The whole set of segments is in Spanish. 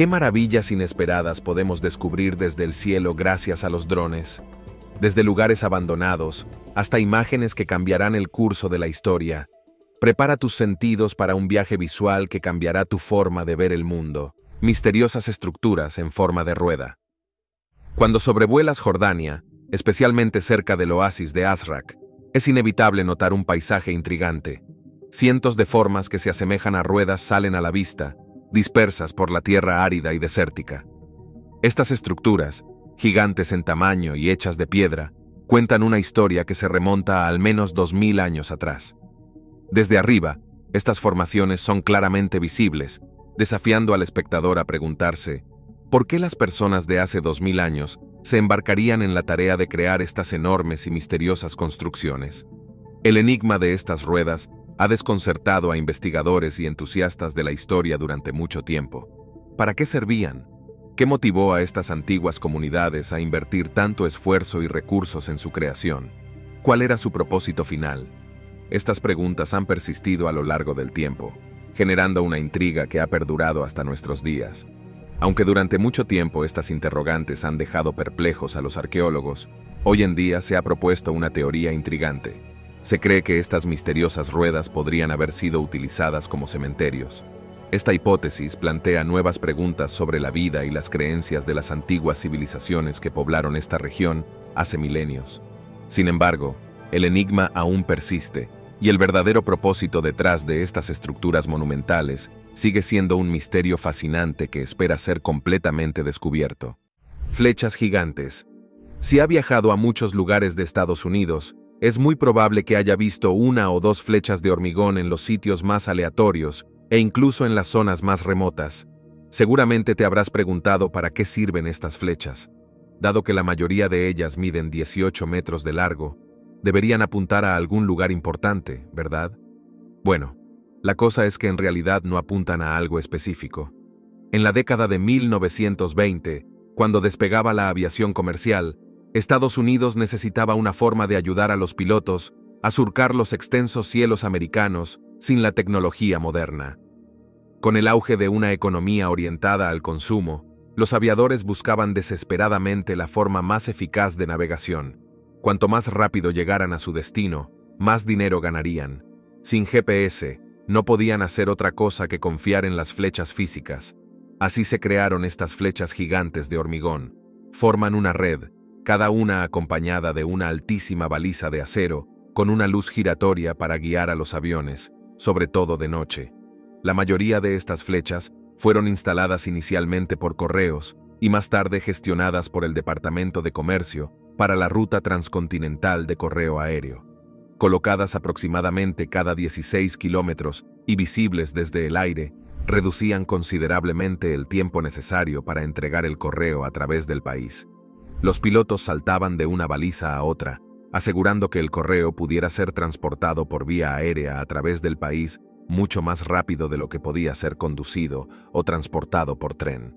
¿Qué maravillas inesperadas podemos descubrir desde el cielo gracias a los drones? Desde lugares abandonados hasta imágenes que cambiarán el curso de la historia. Prepara tus sentidos para un viaje visual que cambiará tu forma de ver el mundo. Misteriosas estructuras en forma de rueda. Cuando sobrevuelas Jordania, especialmente cerca del oasis de Azraq, es inevitable notar un paisaje intrigante. Cientos de formas que se asemejan a ruedas salen a la vista, dispersas por la tierra árida y desértica. Estas estructuras, gigantes en tamaño y hechas de piedra, cuentan una historia que se remonta a al menos 2000 años atrás. Desde arriba, estas formaciones son claramente visibles, desafiando al espectador a preguntarse, ¿por qué las personas de hace 2000 años se embarcarían en la tarea de crear estas enormes y misteriosas construcciones? El enigma de estas ruedas ha desconcertado a investigadores y entusiastas de la historia durante mucho tiempo. ¿Para qué servían? ¿Qué motivó a estas antiguas comunidades a invertir tanto esfuerzo y recursos en su creación? ¿Cuál era su propósito final? Estas preguntas han persistido a lo largo del tiempo, generando una intriga que ha perdurado hasta nuestros días. Aunque durante mucho tiempo estas interrogantes han dejado perplejos a los arqueólogos, hoy en día se ha propuesto una teoría intrigante. Se cree que estas misteriosas ruedas podrían haber sido utilizadas como cementerios. Esta hipótesis plantea nuevas preguntas sobre la vida y las creencias de las antiguas civilizaciones que poblaron esta región hace milenios. Sin embargo, el enigma aún persiste, y el verdadero propósito detrás de estas estructuras monumentales sigue siendo un misterio fascinante que espera ser completamente descubierto. Flechas gigantes. Si ha viajado a muchos lugares de Estados Unidos, es muy probable que haya visto una o dos flechas de hormigón en los sitios más aleatorios e incluso en las zonas más remotas. Seguramente te habrás preguntado para qué sirven estas flechas. Dado que la mayoría de ellas miden 18 metros de largo, deberían apuntar a algún lugar importante, ¿verdad? Bueno, la cosa es que en realidad no apuntan a algo específico. En la década de 1920, cuando despegaba la aviación comercial, Estados Unidos necesitaba una forma de ayudar a los pilotos a surcar los extensos cielos americanos sin la tecnología moderna. Con el auge de una economía orientada al consumo, los aviadores buscaban desesperadamente la forma más eficaz de navegación. Cuanto más rápido llegaran a su destino, más dinero ganarían. Sin GPS, no podían hacer otra cosa que confiar en las flechas físicas. Así se crearon estas flechas gigantes de hormigón. Forman una red, cada una acompañada de una altísima baliza de acero, con una luz giratoria para guiar a los aviones, sobre todo de noche. La mayoría de estas flechas fueron instaladas inicialmente por correos y más tarde gestionadas por el Departamento de Comercio para la ruta transcontinental de correo aéreo. Colocadas aproximadamente cada 16 kilómetros y visibles desde el aire, reducían considerablemente el tiempo necesario para entregar el correo a través del país. Los pilotos saltaban de una baliza a otra, asegurando que el correo pudiera ser transportado por vía aérea a través del país mucho más rápido de lo que podía ser conducido o transportado por tren.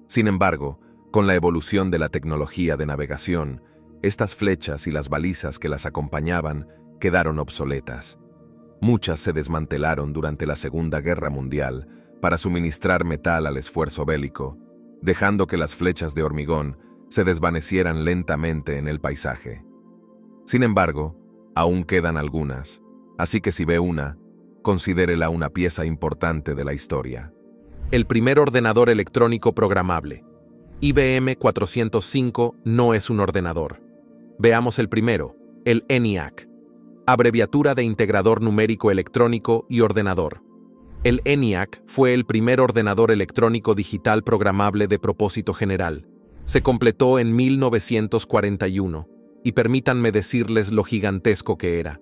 Sin embargo, con la evolución de la tecnología de navegación, estas flechas y las balizas que las acompañaban quedaron obsoletas. Muchas se desmantelaron durante la Segunda Guerra Mundial para suministrar metal al esfuerzo bélico, dejando que las flechas de hormigón se desvanecieran lentamente en el paisaje. Sin embargo, aún quedan algunas, así que si ve una, considérela una pieza importante de la historia. El primer ordenador electrónico programable. IBM 405 no es un ordenador. Veamos el primero, el ENIAC, abreviatura de Integrador Numérico Electrónico y Ordenador. El ENIAC fue el primer ordenador electrónico digital programable de propósito general. Se completó en 1941, y permítanme decirles lo gigantesco que era.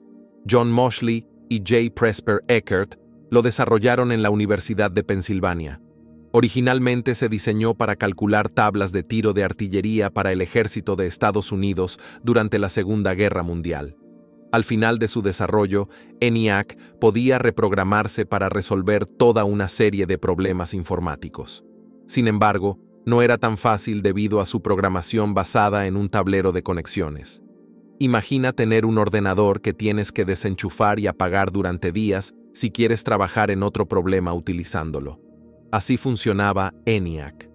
John Moseley y J. Presper Eckert lo desarrollaron en la Universidad de Pensilvania. Originalmente se diseñó para calcular tablas de tiro de artillería para el ejército de Estados Unidos durante la Segunda Guerra Mundial. Al final de su desarrollo, ENIAC podía reprogramarse para resolver toda una serie de problemas informáticos. Sin embargo, no era tan fácil debido a su programación basada en un tablero de conexiones. Imagina tener un ordenador que tienes que desenchufar y apagar durante días si quieres trabajar en otro problema utilizándolo. Así funcionaba ENIAC.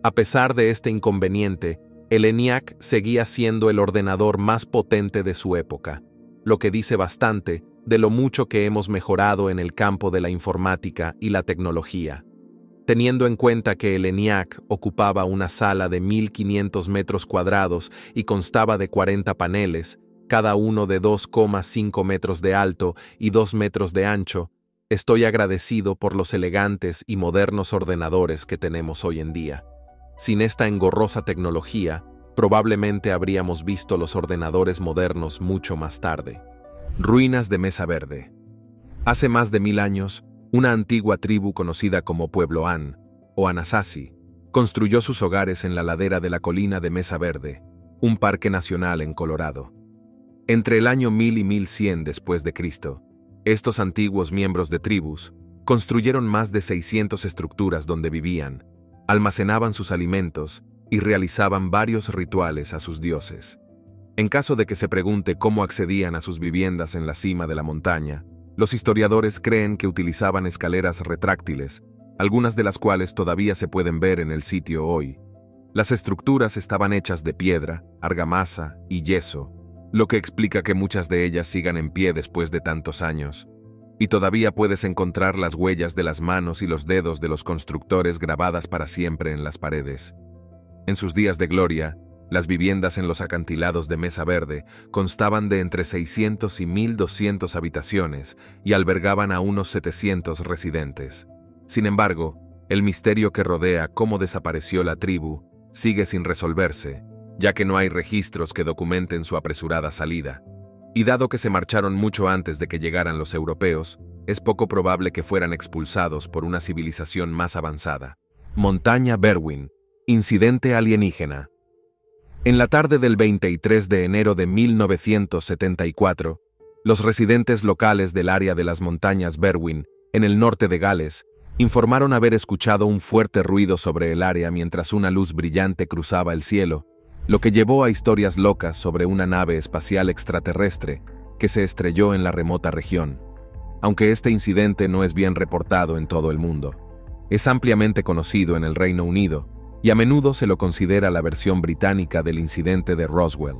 A pesar de este inconveniente, el ENIAC seguía siendo el ordenador más potente de su época, lo que dice bastante de lo mucho que hemos mejorado en el campo de la informática y la tecnología. Teniendo en cuenta que el ENIAC ocupaba una sala de 1.500 metros cuadrados y constaba de 40 paneles, cada uno de 2,5 metros de alto y 2 metros de ancho, estoy agradecido por los elegantes y modernos ordenadores que tenemos hoy en día. Sin esta engorrosa tecnología, probablemente habríamos visto los ordenadores modernos mucho más tarde. Ruinas de Mesa Verde. Hace más de 1000 años, una antigua tribu conocida como Pueblo An, o Anasazi, construyó sus hogares en la ladera de la colina de Mesa Verde, un parque nacional en Colorado. Entre el año 1000 y 1100 después de Cristo, estos antiguos miembros de tribus construyeron más de 600 estructuras donde vivían, almacenaban sus alimentos y realizaban varios rituales a sus dioses. En caso de que se pregunte cómo accedían a sus viviendas en la cima de la montaña, los historiadores creen que utilizaban escaleras retráctiles, algunas de las cuales todavía se pueden ver en el sitio hoy. Las estructuras estaban hechas de piedra, argamasa y yeso, lo que explica que muchas de ellas sigan en pie después de tantos años. Y todavía puedes encontrar las huellas de las manos y los dedos de los constructores grabadas para siempre en las paredes. En sus días de gloria, las viviendas en los acantilados de Mesa Verde constaban de entre 600 y 1200 habitaciones y albergaban a unos 700 residentes. Sin embargo, el misterio que rodea cómo desapareció la tribu sigue sin resolverse, ya que no hay registros que documenten su apresurada salida. Y dado que se marcharon mucho antes de que llegaran los europeos, es poco probable que fueran expulsados por una civilización más avanzada. Montaña Berwyn. Incidente alienígena. En la tarde del 23 de enero de 1974, los residentes locales del área de las montañas Berwyn, en el norte de Gales, informaron haber escuchado un fuerte ruido sobre el área mientras una luz brillante cruzaba el cielo, lo que llevó a historias locas sobre una nave espacial extraterrestre que se estrelló en la remota región. Aunque este incidente no es bien reportado en todo el mundo, es ampliamente conocido en el Reino Unido, y a menudo se lo considera la versión británica del incidente de Roswell.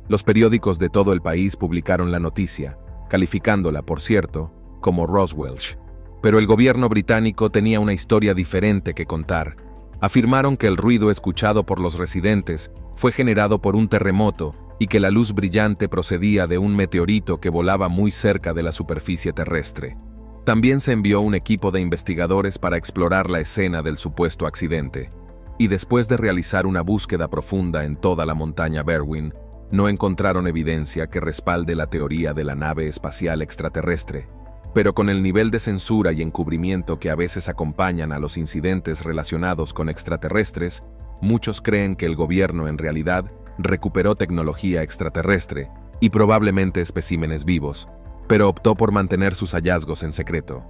Los periódicos de todo el país publicaron la noticia, calificándola, por cierto, como Roswellsh. Pero el gobierno británico tenía una historia diferente que contar. Afirmaron que el ruido escuchado por los residentes fue generado por un terremoto y que la luz brillante procedía de un meteorito que volaba muy cerca de la superficie terrestre. También se envió un equipo de investigadores para explorar la escena del supuesto accidente. Y después de realizar una búsqueda profunda en toda la montaña Berwyn, no encontraron evidencia que respalde la teoría de la nave espacial extraterrestre. Pero con el nivel de censura y encubrimiento que a veces acompañan a los incidentes relacionados con extraterrestres, muchos creen que el gobierno en realidad recuperó tecnología extraterrestre y probablemente especímenes vivos, pero optó por mantener sus hallazgos en secreto.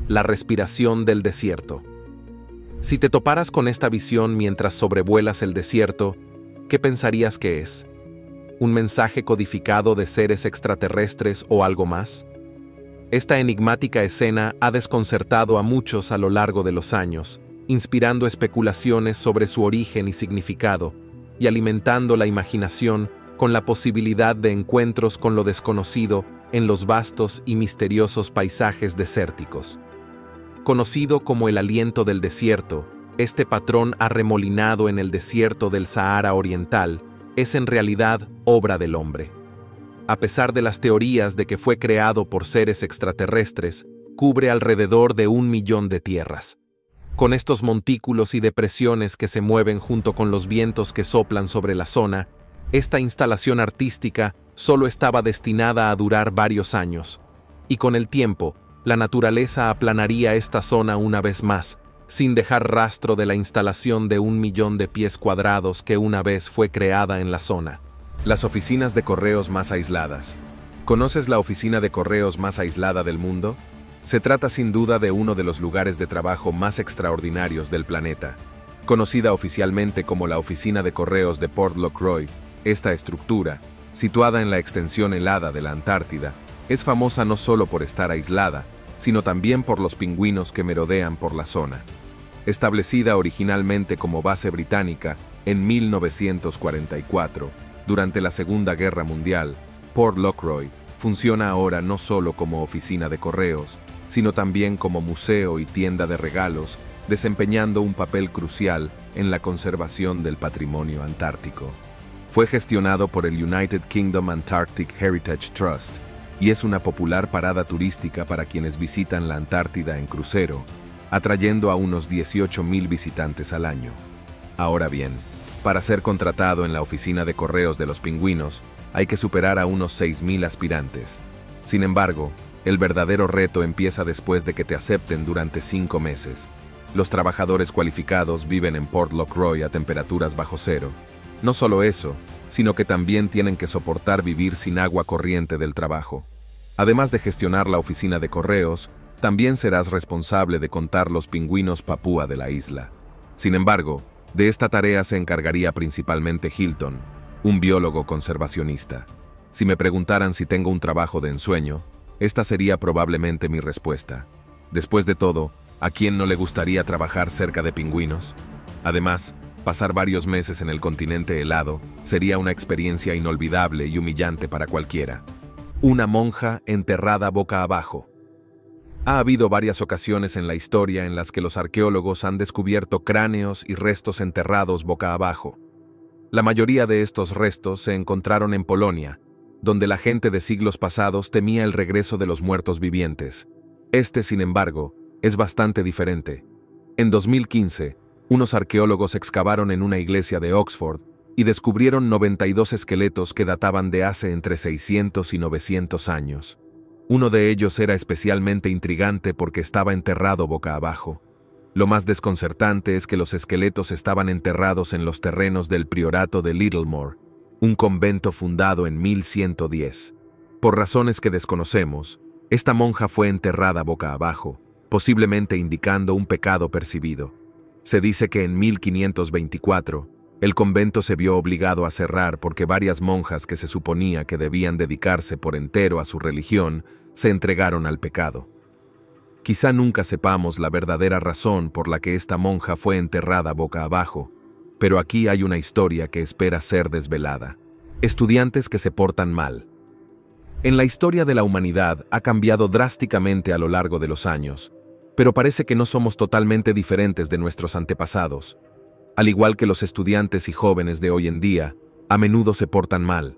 La respiración del desierto. Si te toparas con esta visión mientras sobrevuelas el desierto, ¿qué pensarías que es? ¿Un mensaje codificado de seres extraterrestres o algo más? Esta enigmática escena ha desconcertado a muchos a lo largo de los años, inspirando especulaciones sobre su origen y significado, y alimentando la imaginación con la posibilidad de encuentros con lo desconocido en los vastos y misteriosos paisajes desérticos. Conocido como el aliento del desierto, este patrón arremolinado en el desierto del Sahara Oriental es en realidad obra del hombre. A pesar de las teorías de que fue creado por seres extraterrestres, cubre alrededor de 1 millón de tierras. Con estos montículos y depresiones que se mueven junto con los vientos que soplan sobre la zona, esta instalación artística solo estaba destinada a durar varios años, y con el tiempo, la naturaleza aplanaría esta zona una vez más, sin dejar rastro de la instalación de 1 millón de pies cuadrados que una vez fue creada en la zona. Las oficinas de correos más aisladas. ¿Conoces la oficina de correos más aislada del mundo? Se trata sin duda de uno de los lugares de trabajo más extraordinarios del planeta. Conocida oficialmente como la Oficina de Correos de Port Lockroy, esta estructura, situada en la extensión helada de la Antártida, es famosa no solo por estar aislada, sino también por los pingüinos que merodean por la zona. Establecida originalmente como base británica en 1944, durante la Segunda Guerra Mundial, Port Lockroy funciona ahora no solo como oficina de correos, sino también como museo y tienda de regalos, desempeñando un papel crucial en la conservación del patrimonio antártico. Fue gestionado por el United Kingdom Antarctic Heritage Trust y es una popular parada turística para quienes visitan la Antártida en crucero, atrayendo a unos 18,000 visitantes al año. Ahora bien, para ser contratado en la oficina de correos de los pingüinos, hay que superar a unos 6,000 aspirantes. Sin embargo, el verdadero reto empieza después de que te acepten durante 5 meses. Los trabajadores cualificados viven en Port Lockroy a temperaturas bajo cero. No solo eso, sino que también tienen que soportar vivir sin agua corriente del trabajo. Además de gestionar la oficina de correos, también serás responsable de contar los pingüinos papúa de la isla. Sin embargo, de esta tarea se encargaría principalmente Hilton, un biólogo conservacionista. Si me preguntaran si tengo un trabajo de ensueño, esta sería probablemente mi respuesta. Después de todo, ¿a quién no le gustaría trabajar cerca de pingüinos? Además, pasar varios meses en el continente helado sería una experiencia inolvidable y humillante para cualquiera. Una monja enterrada boca abajo. Ha habido varias ocasiones en la historia en las que los arqueólogos han descubierto cráneos y restos enterrados boca abajo. La mayoría de estos restos se encontraron en Polonia, donde la gente de siglos pasados temía el regreso de los muertos vivientes. Sin embargo, es bastante diferente. En 2015, unos arqueólogos excavaron en una iglesia de Oxford y descubrieron 92 esqueletos que databan de hace entre 600 y 900 años. Uno de ellos era especialmente intrigante porque estaba enterrado boca abajo. Lo más desconcertante es que los esqueletos estaban enterrados en los terrenos del priorato de Littlemore, un convento fundado en 1110. Por razones que desconocemos, esta monja fue enterrada boca abajo, posiblemente indicando un pecado percibido. Se dice que en 1524, el convento se vio obligado a cerrar porque varias monjas que se suponía que debían dedicarse por entero a su religión se entregaron al pecado. Quizá nunca sepamos la verdadera razón por la que esta monja fue enterrada boca abajo, pero aquí hay una historia que espera ser desvelada. Estudiantes que se portan mal. En la historia de la humanidad ha cambiado drásticamente a lo largo de los años, pero parece que no somos totalmente diferentes de nuestros antepasados. Al igual que los estudiantes y jóvenes de hoy en día, a menudo se portan mal.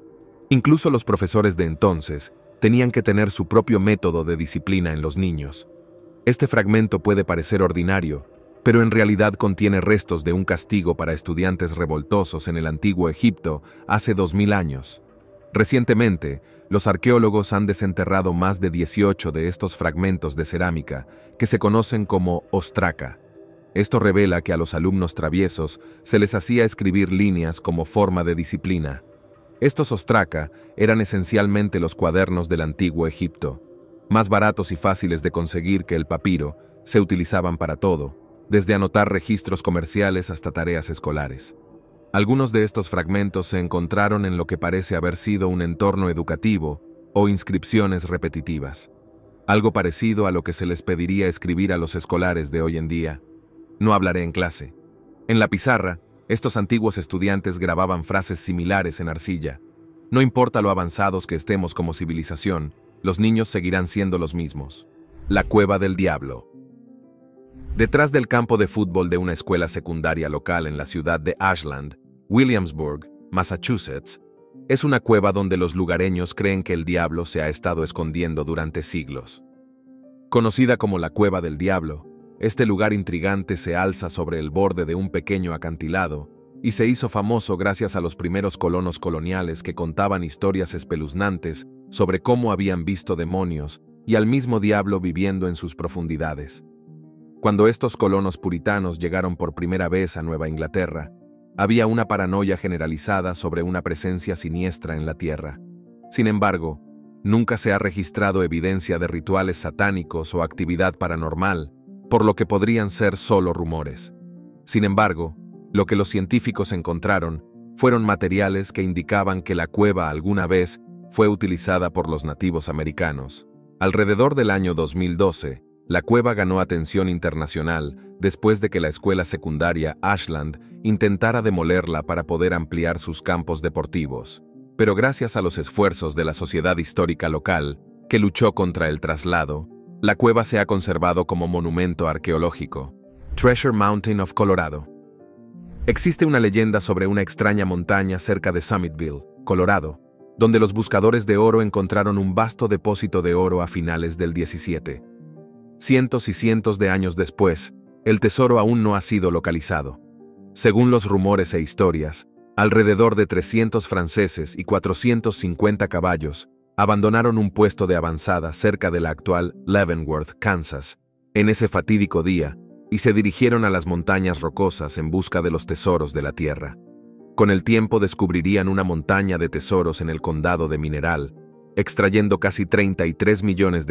Incluso los profesores de entonces tenían que tener su propio método de disciplina en los niños. Este fragmento puede parecer ordinario, pero en realidad contiene restos de un castigo para estudiantes revoltosos en el antiguo Egipto hace 2000 años. Recientemente, los arqueólogos han desenterrado más de 18 de estos fragmentos de cerámica, que se conocen como ostraca. Esto revela que a los alumnos traviesos se les hacía escribir líneas como forma de disciplina. Estos ostraca eran esencialmente los cuadernos del antiguo Egipto. Más baratos y fáciles de conseguir que el papiro, se utilizaban para todo, desde anotar registros comerciales hasta tareas escolares. Algunos de estos fragmentos se encontraron en lo que parece haber sido un entorno educativo o inscripciones repetitivas. Algo parecido a lo que se les pediría escribir a los escolares de hoy en día. No hablaré en clase. En la pizarra, estos antiguos estudiantes grababan frases similares en arcilla. No importa lo avanzados que estemos como civilización, los niños seguirán siendo los mismos. La cueva del diablo. Detrás del campo de fútbol de una escuela secundaria local en la ciudad de Ashland, Williamsburg, Massachusetts, es una cueva donde los lugareños creen que el diablo se ha estado escondiendo durante siglos. Conocida como la Cueva del Diablo, este lugar intrigante se alza sobre el borde de un pequeño acantilado y se hizo famoso gracias a los primeros colonos coloniales que contaban historias espeluznantes sobre cómo habían visto demonios y al mismo diablo viviendo en sus profundidades. Cuando estos colonos puritanos llegaron por primera vez a Nueva Inglaterra, había una paranoia generalizada sobre una presencia siniestra en la tierra. Sin embargo, nunca se ha registrado evidencia de rituales satánicos o actividad paranormal, por lo que podrían ser solo rumores. Sin embargo, lo que los científicos encontraron fueron materiales que indicaban que la cueva alguna vez fue utilizada por los nativos americanos. Alrededor del año 2012, La cueva ganó atención internacional después de que la escuela secundaria Ashland intentara demolerla para poder ampliar sus campos deportivos. Pero gracias a los esfuerzos de la Sociedad Histórica Local, que luchó contra el traslado, la cueva se ha conservado como monumento arqueológico. Treasure Mountain of Colorado. Existe una leyenda sobre una extraña montaña cerca de Summitville, Colorado, donde los buscadores de oro encontraron un vasto depósito de oro a finales del 17. Cientos y cientos de años después, el tesoro aún no ha sido localizado. Según los rumores e historias, alrededor de 300 franceses y 450 caballos abandonaron un puesto de avanzada cerca de la actual Leavenworth, Kansas, en ese fatídico día, y se dirigieron a las montañas rocosas en busca de los tesoros de la tierra. Con el tiempo descubrirían una montaña de tesoros en el condado de Mineral, extrayendo casi $33 millones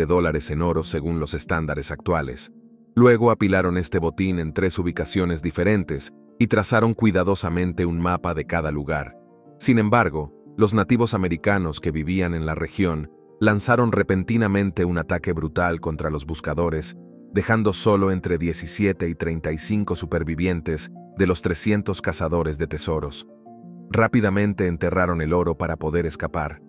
en oro según los estándares actuales. Luego apilaron este botín en 3 ubicaciones diferentes y trazaron cuidadosamente un mapa de cada lugar. Sin embargo, los nativos americanos que vivían en la región lanzaron repentinamente un ataque brutal contra los buscadores, dejando solo entre 17 y 35 supervivientes de los 300 cazadores de tesoros. Rápidamente enterraron el oro para poder escapar,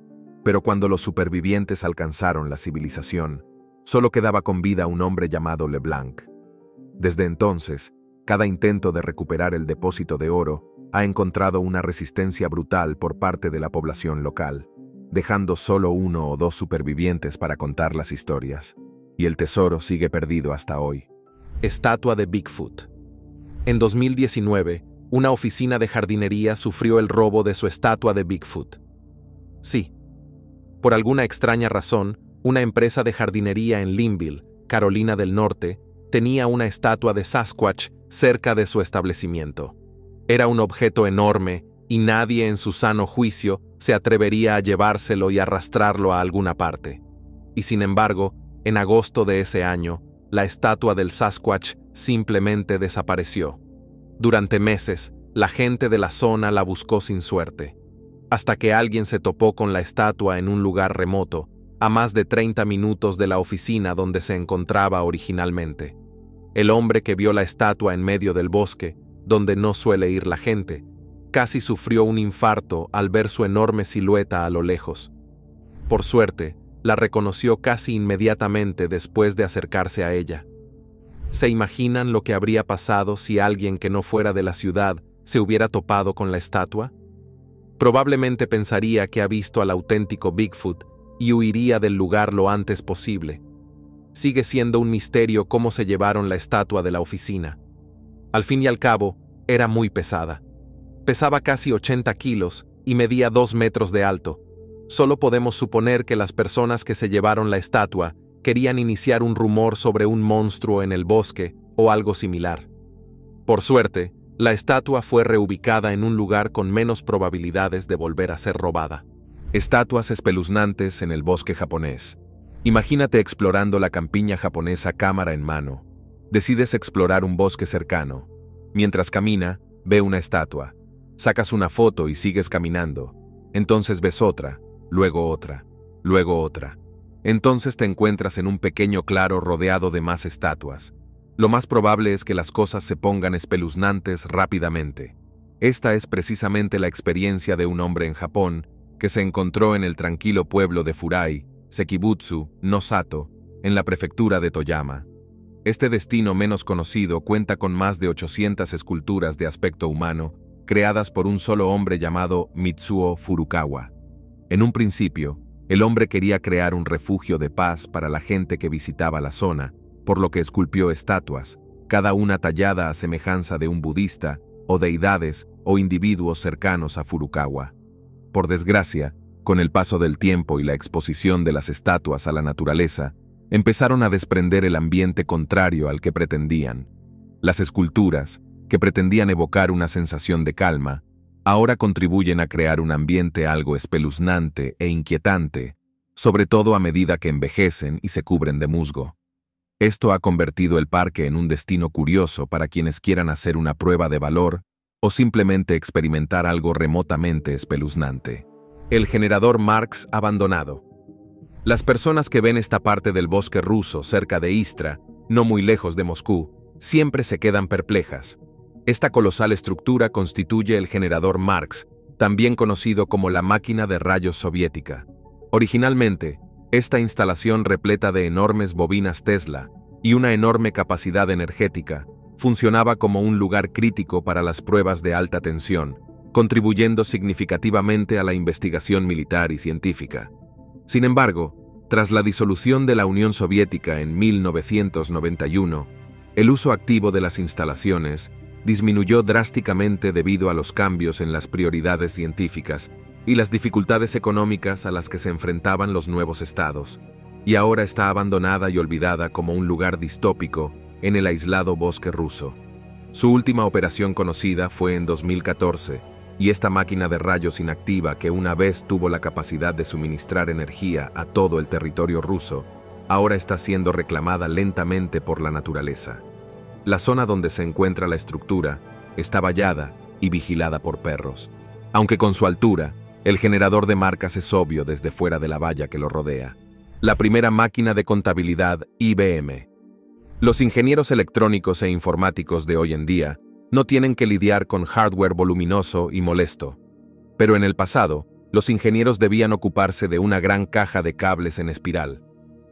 pero cuando los supervivientes alcanzaron la civilización, solo quedaba con vida un hombre llamado LeBlanc. Desde entonces, cada intento de recuperar el depósito de oro ha encontrado una resistencia brutal por parte de la población local, dejando solo 1 o 2 supervivientes para contar las historias. Y el tesoro sigue perdido hasta hoy. Estatua de Bigfoot. En 2019, una oficina de jardinería sufrió el robo de su estatua de Bigfoot. Sí. Por alguna extraña razón, una empresa de jardinería en Linville, Carolina del Norte, tenía una estatua de Sasquatch cerca de su establecimiento. Era un objeto enorme y nadie en su sano juicio se atrevería a llevárselo y arrastrarlo a alguna parte. Y sin embargo, en agosto de ese año, la estatua del Sasquatch simplemente desapareció. Durante meses, la gente de la zona la buscó sin suerte, hasta que alguien se topó con la estatua en un lugar remoto, a más de 30 minutos de la oficina donde se encontraba originalmente. El hombre que vio la estatua en medio del bosque, donde no suele ir la gente, casi sufrió un infarto al ver su enorme silueta a lo lejos. Por suerte, la reconoció casi inmediatamente después de acercarse a ella. ¿Se imaginan lo que habría pasado si alguien que no fuera de la ciudad se hubiera topado con la estatua? Probablemente pensaría que ha visto al auténtico Bigfoot y huiría del lugar lo antes posible. Sigue siendo un misterio cómo se llevaron la estatua de la oficina. Al fin y al cabo, era muy pesada. Pesaba casi 80 kilos y medía 2 metros de alto. Solo podemos suponer que las personas que se llevaron la estatua querían iniciar un rumor sobre un monstruo en el bosque o algo similar. Por suerte, la estatua fue reubicada en un lugar con menos probabilidades de volver a ser robada. Estatuas espeluznantes en el bosque japonés. Imagínate explorando la campiña japonesa cámara en mano. Decides explorar un bosque cercano. Mientras camina, ve una estatua. Sacas una foto y sigues caminando. Entonces ves otra, luego otra, luego otra. Entonces te encuentras en un pequeño claro rodeado de más estatuas. Lo más probable es que las cosas se pongan espeluznantes rápidamente. Esta es precisamente la experiencia de un hombre en Japón que se encontró en el tranquilo pueblo de Furai, Sekibutsu, no Sato, en la prefectura de Toyama. Este destino menos conocido cuenta con más de 800 esculturas de aspecto humano creadas por un solo hombre llamado Mitsuo Furukawa. En un principio, el hombre quería crear un refugio de paz para la gente que visitaba la zona, por lo que esculpió estatuas, cada una tallada a semejanza de un budista, o deidades o individuos cercanos a Furukawa. Por desgracia, con el paso del tiempo y la exposición de las estatuas a la naturaleza, empezaron a desprender el ambiente contrario al que pretendían. Las esculturas, que pretendían evocar una sensación de calma, ahora contribuyen a crear un ambiente algo espeluznante e inquietante, sobre todo a medida que envejecen y se cubren de musgo. Esto ha convertido el parque en un destino curioso para quienes quieran hacer una prueba de valor o simplemente experimentar algo remotamente espeluznante. El generador Marx abandonado. Las personas que ven esta parte del bosque ruso cerca de Istra no muy lejos de Moscú, siempre se quedan perplejas. Esta colosal estructura constituye el generador Marks, también conocido como la máquina de rayos soviética. Originalmente, esta instalación repleta de enormes bobinas Tesla y una enorme capacidad energética, funcionaba como un lugar crítico para las pruebas de alta tensión, contribuyendo significativamente a la investigación militar y científica. Sin embargo, tras la disolución de la Unión Soviética en 1991, el uso activo de las instalaciones disminuyó drásticamente debido a los cambios en las prioridades científicas y las dificultades económicas a las que se enfrentaban los nuevos estados, y ahora está abandonada y olvidada como un lugar distópico en el aislado bosque ruso. Su última operación conocida fue en 2014, y esta máquina de rayos inactiva que una vez tuvo la capacidad de suministrar energía a todo el territorio ruso, ahora está siendo reclamada lentamente por la naturaleza. La zona donde se encuentra la estructura está vallada y vigilada por perros. Aunque con su altura, el generador de marcas es obvio desde fuera de la valla que lo rodea. La primera máquina de contabilidad IBM. Los ingenieros electrónicos e informáticos de hoy en día no tienen que lidiar con hardware voluminoso y molesto. Pero en el pasado, los ingenieros debían ocuparse de una gran caja de cables en espiral.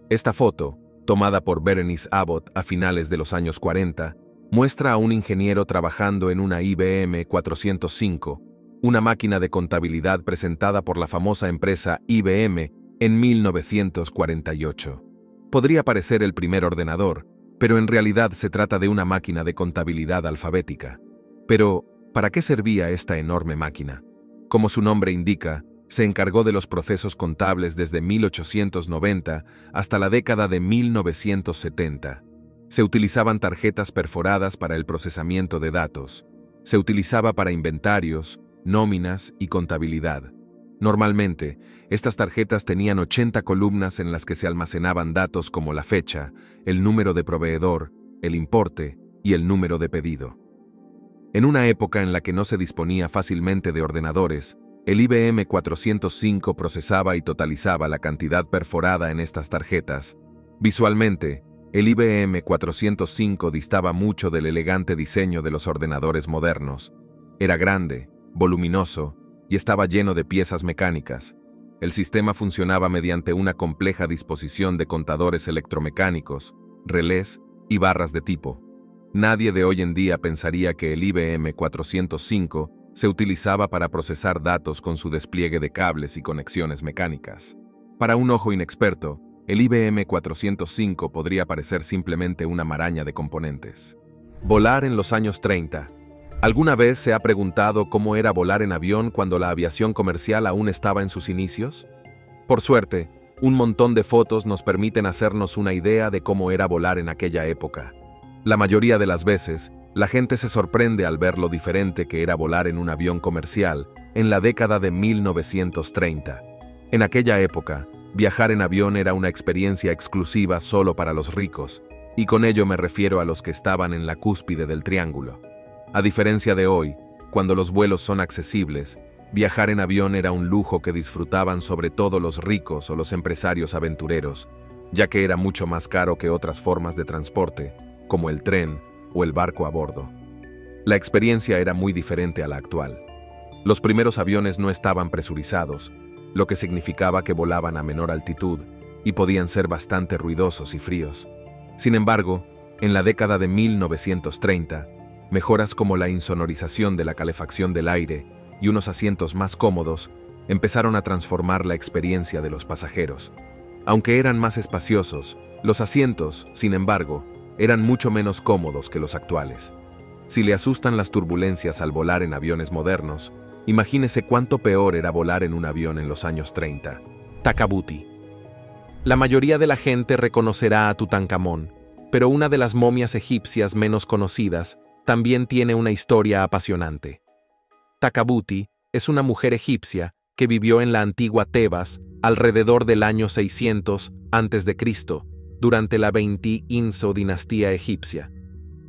Esta foto, tomada por Berenice Abbott a finales de los años 40, muestra a un ingeniero trabajando en una IBM 405, una máquina de contabilidad presentada por la famosa empresa IBM en 1948. Podría parecer el primer ordenador, pero en realidad se trata de una máquina de contabilidad alfabética. Pero, ¿para qué servía esta enorme máquina? Como su nombre indica, se encargó de los procesos contables desde 1890 hasta la década de 1970. Se utilizaban tarjetas perforadas para el procesamiento de datos. Se utilizaba para inventarios, nóminas y contabilidad. Normalmente, estas tarjetas tenían 80 columnas en las que se almacenaban datos como la fecha, el número de proveedor, el importe y el número de pedido. En una época en la que no se disponía fácilmente de ordenadores, el IBM 405 procesaba y totalizaba la cantidad perforada en estas tarjetas. Visualmente, el IBM 405 distaba mucho del elegante diseño de los ordenadores modernos. Era grande, voluminoso y estaba lleno de piezas mecánicas. El sistema funcionaba mediante una compleja disposición de contadores electromecánicos, relés y barras de tipo. Nadie de hoy en día pensaría que el IBM 405 se utilizaba para procesar datos con su despliegue de cables y conexiones mecánicas. Para un ojo inexperto, el IBM 405 podría parecer simplemente una maraña de componentes. Volar en los años 30. ¿Alguna vez se ha preguntado cómo era volar en avión cuando la aviación comercial aún estaba en sus inicios? Por suerte, un montón de fotos nos permiten hacernos una idea de cómo era volar en aquella época. La mayoría de las veces, la gente se sorprende al ver lo diferente que era volar en un avión comercial en la década de 1930. En aquella época, viajar en avión era una experiencia exclusiva solo para los ricos, y con ello me refiero a los que estaban en la cúspide del triángulo. A diferencia de hoy, cuando los vuelos son accesibles, viajar en avión era un lujo que disfrutaban sobre todo los ricos o los empresarios aventureros, ya que era mucho más caro que otras formas de transporte, como el tren o el barco a bordo. La experiencia era muy diferente a la actual. Los primeros aviones no estaban presurizados, lo que significaba que volaban a menor altitud y podían ser bastante ruidosos y fríos. Sin embargo, en la década de 1930, mejoras como la insonorización de la calefacción del aire y unos asientos más cómodos empezaron a transformar la experiencia de los pasajeros. Aunque eran más espaciosos, los asientos, sin embargo, eran mucho menos cómodos que los actuales. Si le asustan las turbulencias al volar en aviones modernos, imagínese cuánto peor era volar en un avión en los años 30. Takabuti. La mayoría de la gente reconocerá a Tutankamón, pero una de las momias egipcias menos conocidas también tiene una historia apasionante. Takabuti es una mujer egipcia que vivió en la antigua Tebas alrededor del año 600 a.C., durante la 21ª dinastía egipcia.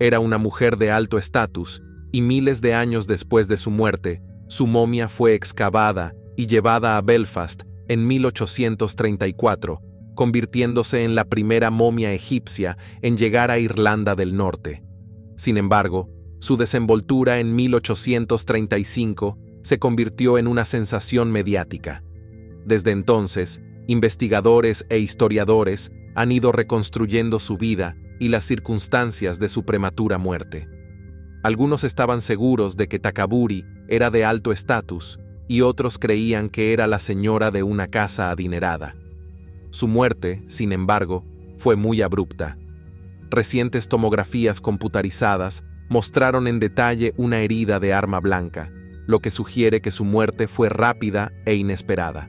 Era una mujer de alto estatus y miles de años después de su muerte, su momia fue excavada y llevada a Belfast en 1834 convirtiéndose en la primera momia egipcia en llegar a Irlanda del Norte. Sin embargo, su desenvoltura en 1835 se convirtió en una sensación mediática. Desde entonces, investigadores e historiadores han ido reconstruyendo su vida y las circunstancias de su prematura muerte. Algunos estaban seguros de que Takaburi era de alto estatus y otros creían que era la señora de una casa adinerada. Su muerte, sin embargo, fue muy abrupta. Recientes tomografías computarizadas mostraron en detalle una herida de arma blanca, lo que sugiere que su muerte fue rápida e inesperada.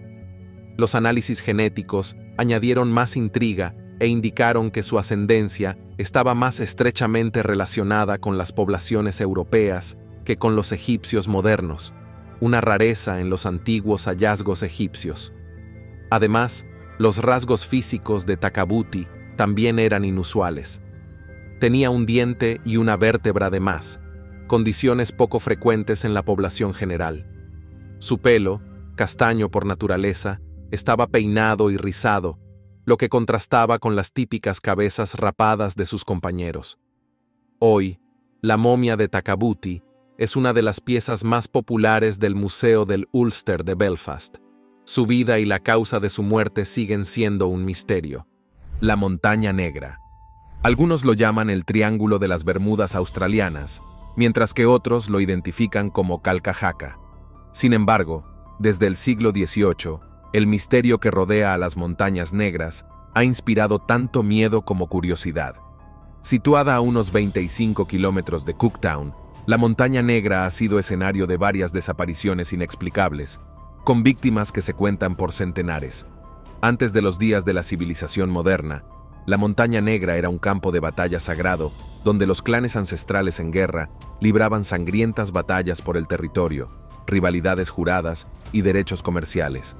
Los análisis genéticos añadieron más intriga e indicaron que su ascendencia estaba más estrechamente relacionada con las poblaciones europeas que con los egipcios modernos, una rareza en los antiguos hallazgos egipcios. Además, los rasgos físicos de Takabuti también eran inusuales. Tenía un diente y una vértebra de más, condiciones poco frecuentes en la población general. Su pelo, castaño por naturaleza, estaba peinado y rizado, lo que contrastaba con las típicas cabezas rapadas de sus compañeros. Hoy, la momia de Takabuti es una de las piezas más populares del Museo del Ulster de Belfast. Su vida y la causa de su muerte siguen siendo un misterio. La Montaña Negra. Algunos lo llaman el Triángulo de las Bermudas australianas, mientras que otros lo identifican como Calcajaka. Sin embargo, desde el siglo XVIII, el misterio que rodea a las Montañas Negras ha inspirado tanto miedo como curiosidad. Situada a unos 25 kilómetros de Cooktown, la Montaña Negra ha sido escenario de varias desapariciones inexplicables, con víctimas que se cuentan por centenares. Antes de los días de la civilización moderna, la Montaña Negra era un campo de batalla sagrado, donde los clanes ancestrales en guerra libraban sangrientas batallas por el territorio, rivalidades juradas y derechos comerciales.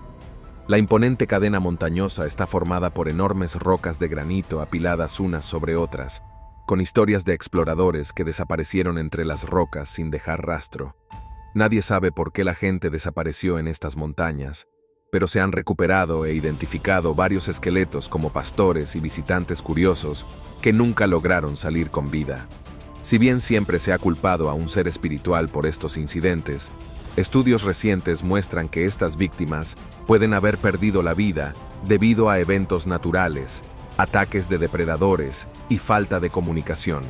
La imponente cadena montañosa está formada por enormes rocas de granito apiladas unas sobre otras, con historias de exploradores que desaparecieron entre las rocas sin dejar rastro. Nadie sabe por qué la gente desapareció en estas montañas, pero se han recuperado e identificado varios esqueletos como pastores y visitantes curiosos que nunca lograron salir con vida. Si bien siempre se ha culpado a un ser espiritual por estos incidentes, estudios recientes muestran que estas víctimas pueden haber perdido la vida debido a eventos naturales, ataques de depredadores y falta de comunicación.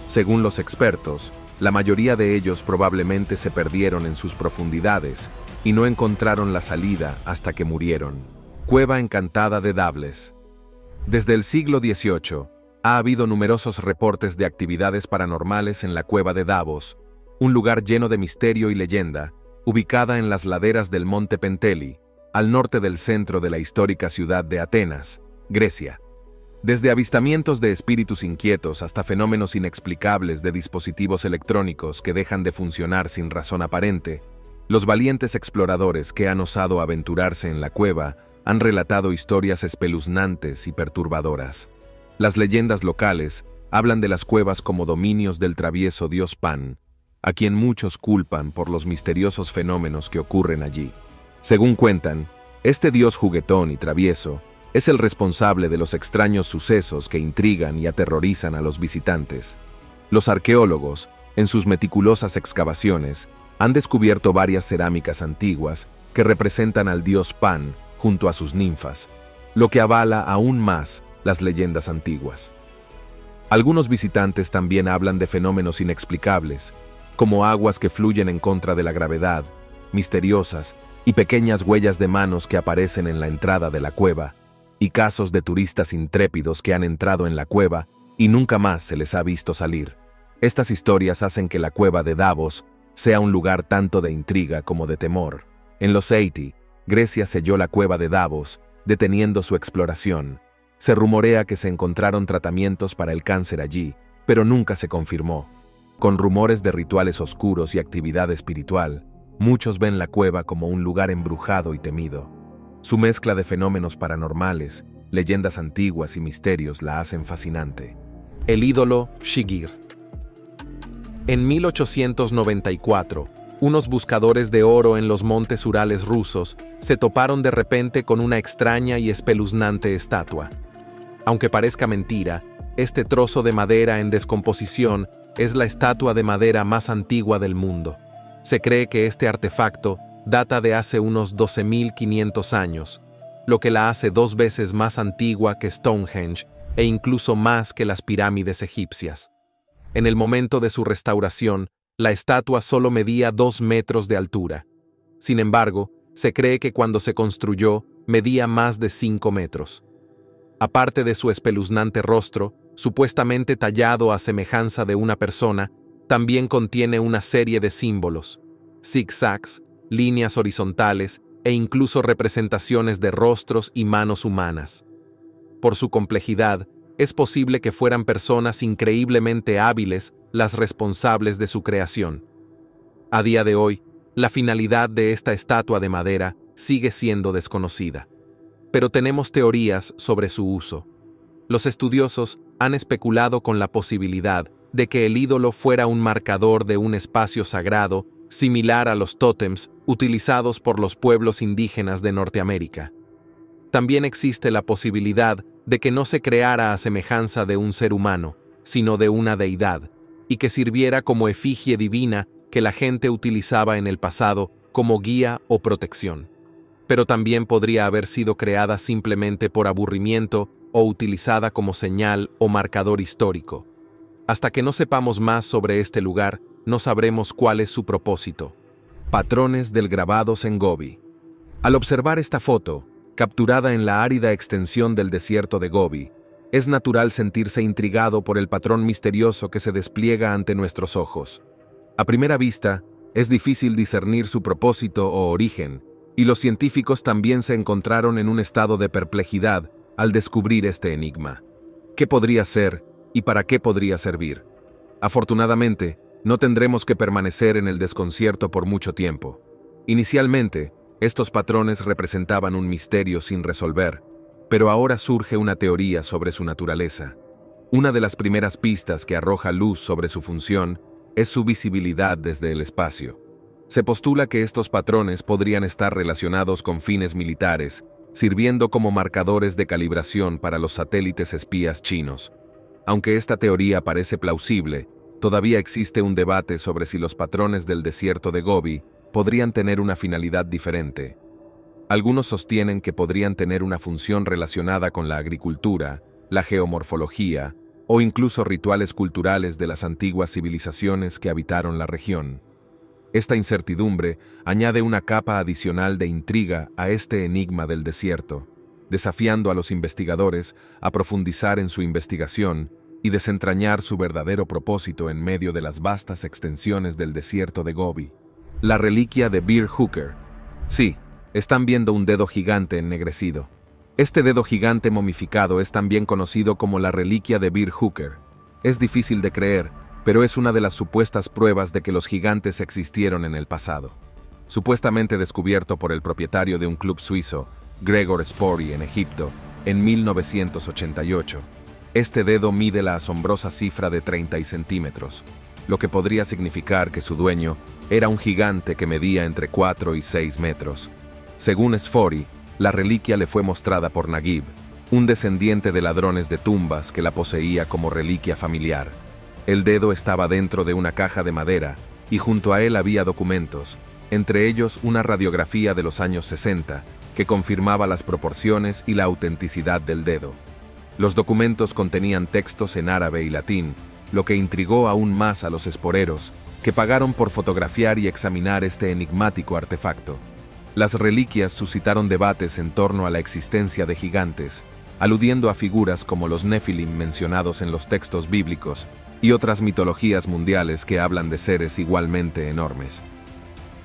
Según los expertos, la mayoría de ellos probablemente se perdieron en sus profundidades y no encontraron la salida hasta que murieron. Cueva Encantada de Dables. Desde el siglo XVIII, ha habido numerosos reportes de actividades paranormales en la Cueva de Davos, un lugar lleno de misterio y leyenda, ubicada en las laderas del Monte Penteli, al norte del centro de la histórica ciudad de Atenas, Grecia. Desde avistamientos de espíritus inquietos hasta fenómenos inexplicables de dispositivos electrónicos que dejan de funcionar sin razón aparente, los valientes exploradores que han osado aventurarse en la cueva han relatado historias espeluznantes y perturbadoras. Las leyendas locales hablan de las cuevas como dominios del travieso dios Pan, a quien muchos culpan por los misteriosos fenómenos que ocurren allí. Según cuentan, este dios juguetón y travieso es el responsable de los extraños sucesos que intrigan y aterrorizan a los visitantes. Los arqueólogos, en sus meticulosas excavaciones, han descubierto varias cerámicas antiguas que representan al dios Pan junto a sus ninfas, lo que avala aún más las leyendas antiguas. Algunos visitantes también hablan de fenómenos inexplicables, como aguas que fluyen en contra de la gravedad, misteriosas y pequeñas huellas de manos que aparecen en la entrada de la cueva, y casos de turistas intrépidos que han entrado en la cueva y nunca más se les ha visto salir. Estas historias hacen que la Cueva de Davos sea un lugar tanto de intriga como de temor. En los 80, Grecia selló la Cueva de Davos, deteniendo su exploración. Se rumorea que se encontraron tratamientos para el cáncer allí, pero nunca se confirmó. Con rumores de rituales oscuros y actividad espiritual, muchos ven la cueva como un lugar embrujado y temido. Su mezcla de fenómenos paranormales, leyendas antiguas y misterios la hacen fascinante. El ídolo Shigir. En 1894, Unos buscadores de oro en los montes Urales rusos se toparon de repente con una extraña y espeluznante estatua. Aunque parezca mentira, este trozo de madera en descomposición es la estatua de madera más antigua del mundo. Se cree que este artefacto data de hace unos 12.500 años, lo que la hace 2 veces más antigua que Stonehenge e incluso más que las pirámides egipcias. En el momento de su restauración, la estatua solo medía 2 metros de altura. Sin embargo, se cree que cuando se construyó, medía más de 5 metros. Aparte de su espeluznante rostro, supuestamente tallado a semejanza de una persona, también contiene una serie de símbolos, zigzags, líneas horizontales e incluso representaciones de rostros y manos humanas. Por su complejidad, es posible que fueran personas increíblemente hábiles las responsables de su creación. A día de hoy, la finalidad de esta estatua de madera sigue siendo desconocida, pero tenemos teorías sobre su uso. Los estudiosos han especulado con la posibilidad de que el ídolo fuera un marcador de un espacio sagrado similar a los tótems utilizados por los pueblos indígenas de Norteamérica. También existe la posibilidad de que no se creara a semejanza de un ser humano, sino de una deidad, y que sirviera como efigie divina que la gente utilizaba en el pasado como guía o protección. Pero también podría haber sido creada simplemente por aburrimiento o utilizada como señal o marcador histórico. Hasta que no sepamos más sobre este lugar, no sabremos cuál es su propósito. Patrones del grabados en Gobi. Al observar esta foto, capturada en la árida extensión del desierto de Gobi, es natural sentirse intrigado por el patrón misterioso que se despliega ante nuestros ojos. A primera vista, es difícil discernir su propósito o origen, y los científicos también se encontraron en un estado de perplejidad al descubrir este enigma. ¿Qué podría ser y para qué podría servir? Afortunadamente, no tendremos que permanecer en el desconcierto por mucho tiempo. Inicialmente, estos patrones representaban un misterio sin resolver, pero ahora surge una teoría sobre su naturaleza. Una de las primeras pistas que arroja luz sobre su función es su visibilidad desde el espacio. Se postula que estos patrones podrían estar relacionados con fines militares, sirviendo como marcadores de calibración para los satélites espías chinos. Aunque esta teoría parece plausible, todavía existe un debate sobre si los patrones del desierto de Gobi podrían tener una finalidad diferente. Algunos sostienen que podrían tener una función relacionada con la agricultura, la geomorfología o incluso rituales culturales de las antiguas civilizaciones que habitaron la región. Esta incertidumbre añade una capa adicional de intriga a este enigma del desierto, desafiando a los investigadores a profundizar en su investigación y desentrañar su verdadero propósito en medio de las vastas extensiones del desierto de Gobi. La reliquia de Bear Hooker. Sí, están viendo un dedo gigante ennegrecido. Este dedo gigante momificado es también conocido como la reliquia de Bear Hooker. Es difícil de creer, pero es una de las supuestas pruebas de que los gigantes existieron en el pasado. Supuestamente descubierto por el propietario de un club suizo, Gregor Spory, en Egipto, en 1988. Este dedo mide la asombrosa cifra de 30 centímetros, lo que podría significar que su dueño era un gigante que medía entre 4 y 6 metros. Según Spory, la reliquia le fue mostrada por Naguib, un descendiente de ladrones de tumbas que la poseía como reliquia familiar. El dedo estaba dentro de una caja de madera y junto a él había documentos, entre ellos una radiografía de los años 60 que confirmaba las proporciones y la autenticidad del dedo. Los documentos contenían textos en árabe y latín, lo que intrigó aún más a los esporeros, que pagaron por fotografiar y examinar este enigmático artefacto. Las reliquias suscitaron debates en torno a la existencia de gigantes, aludiendo a figuras como los Nefilim mencionados en los textos bíblicos y otras mitologías mundiales que hablan de seres igualmente enormes.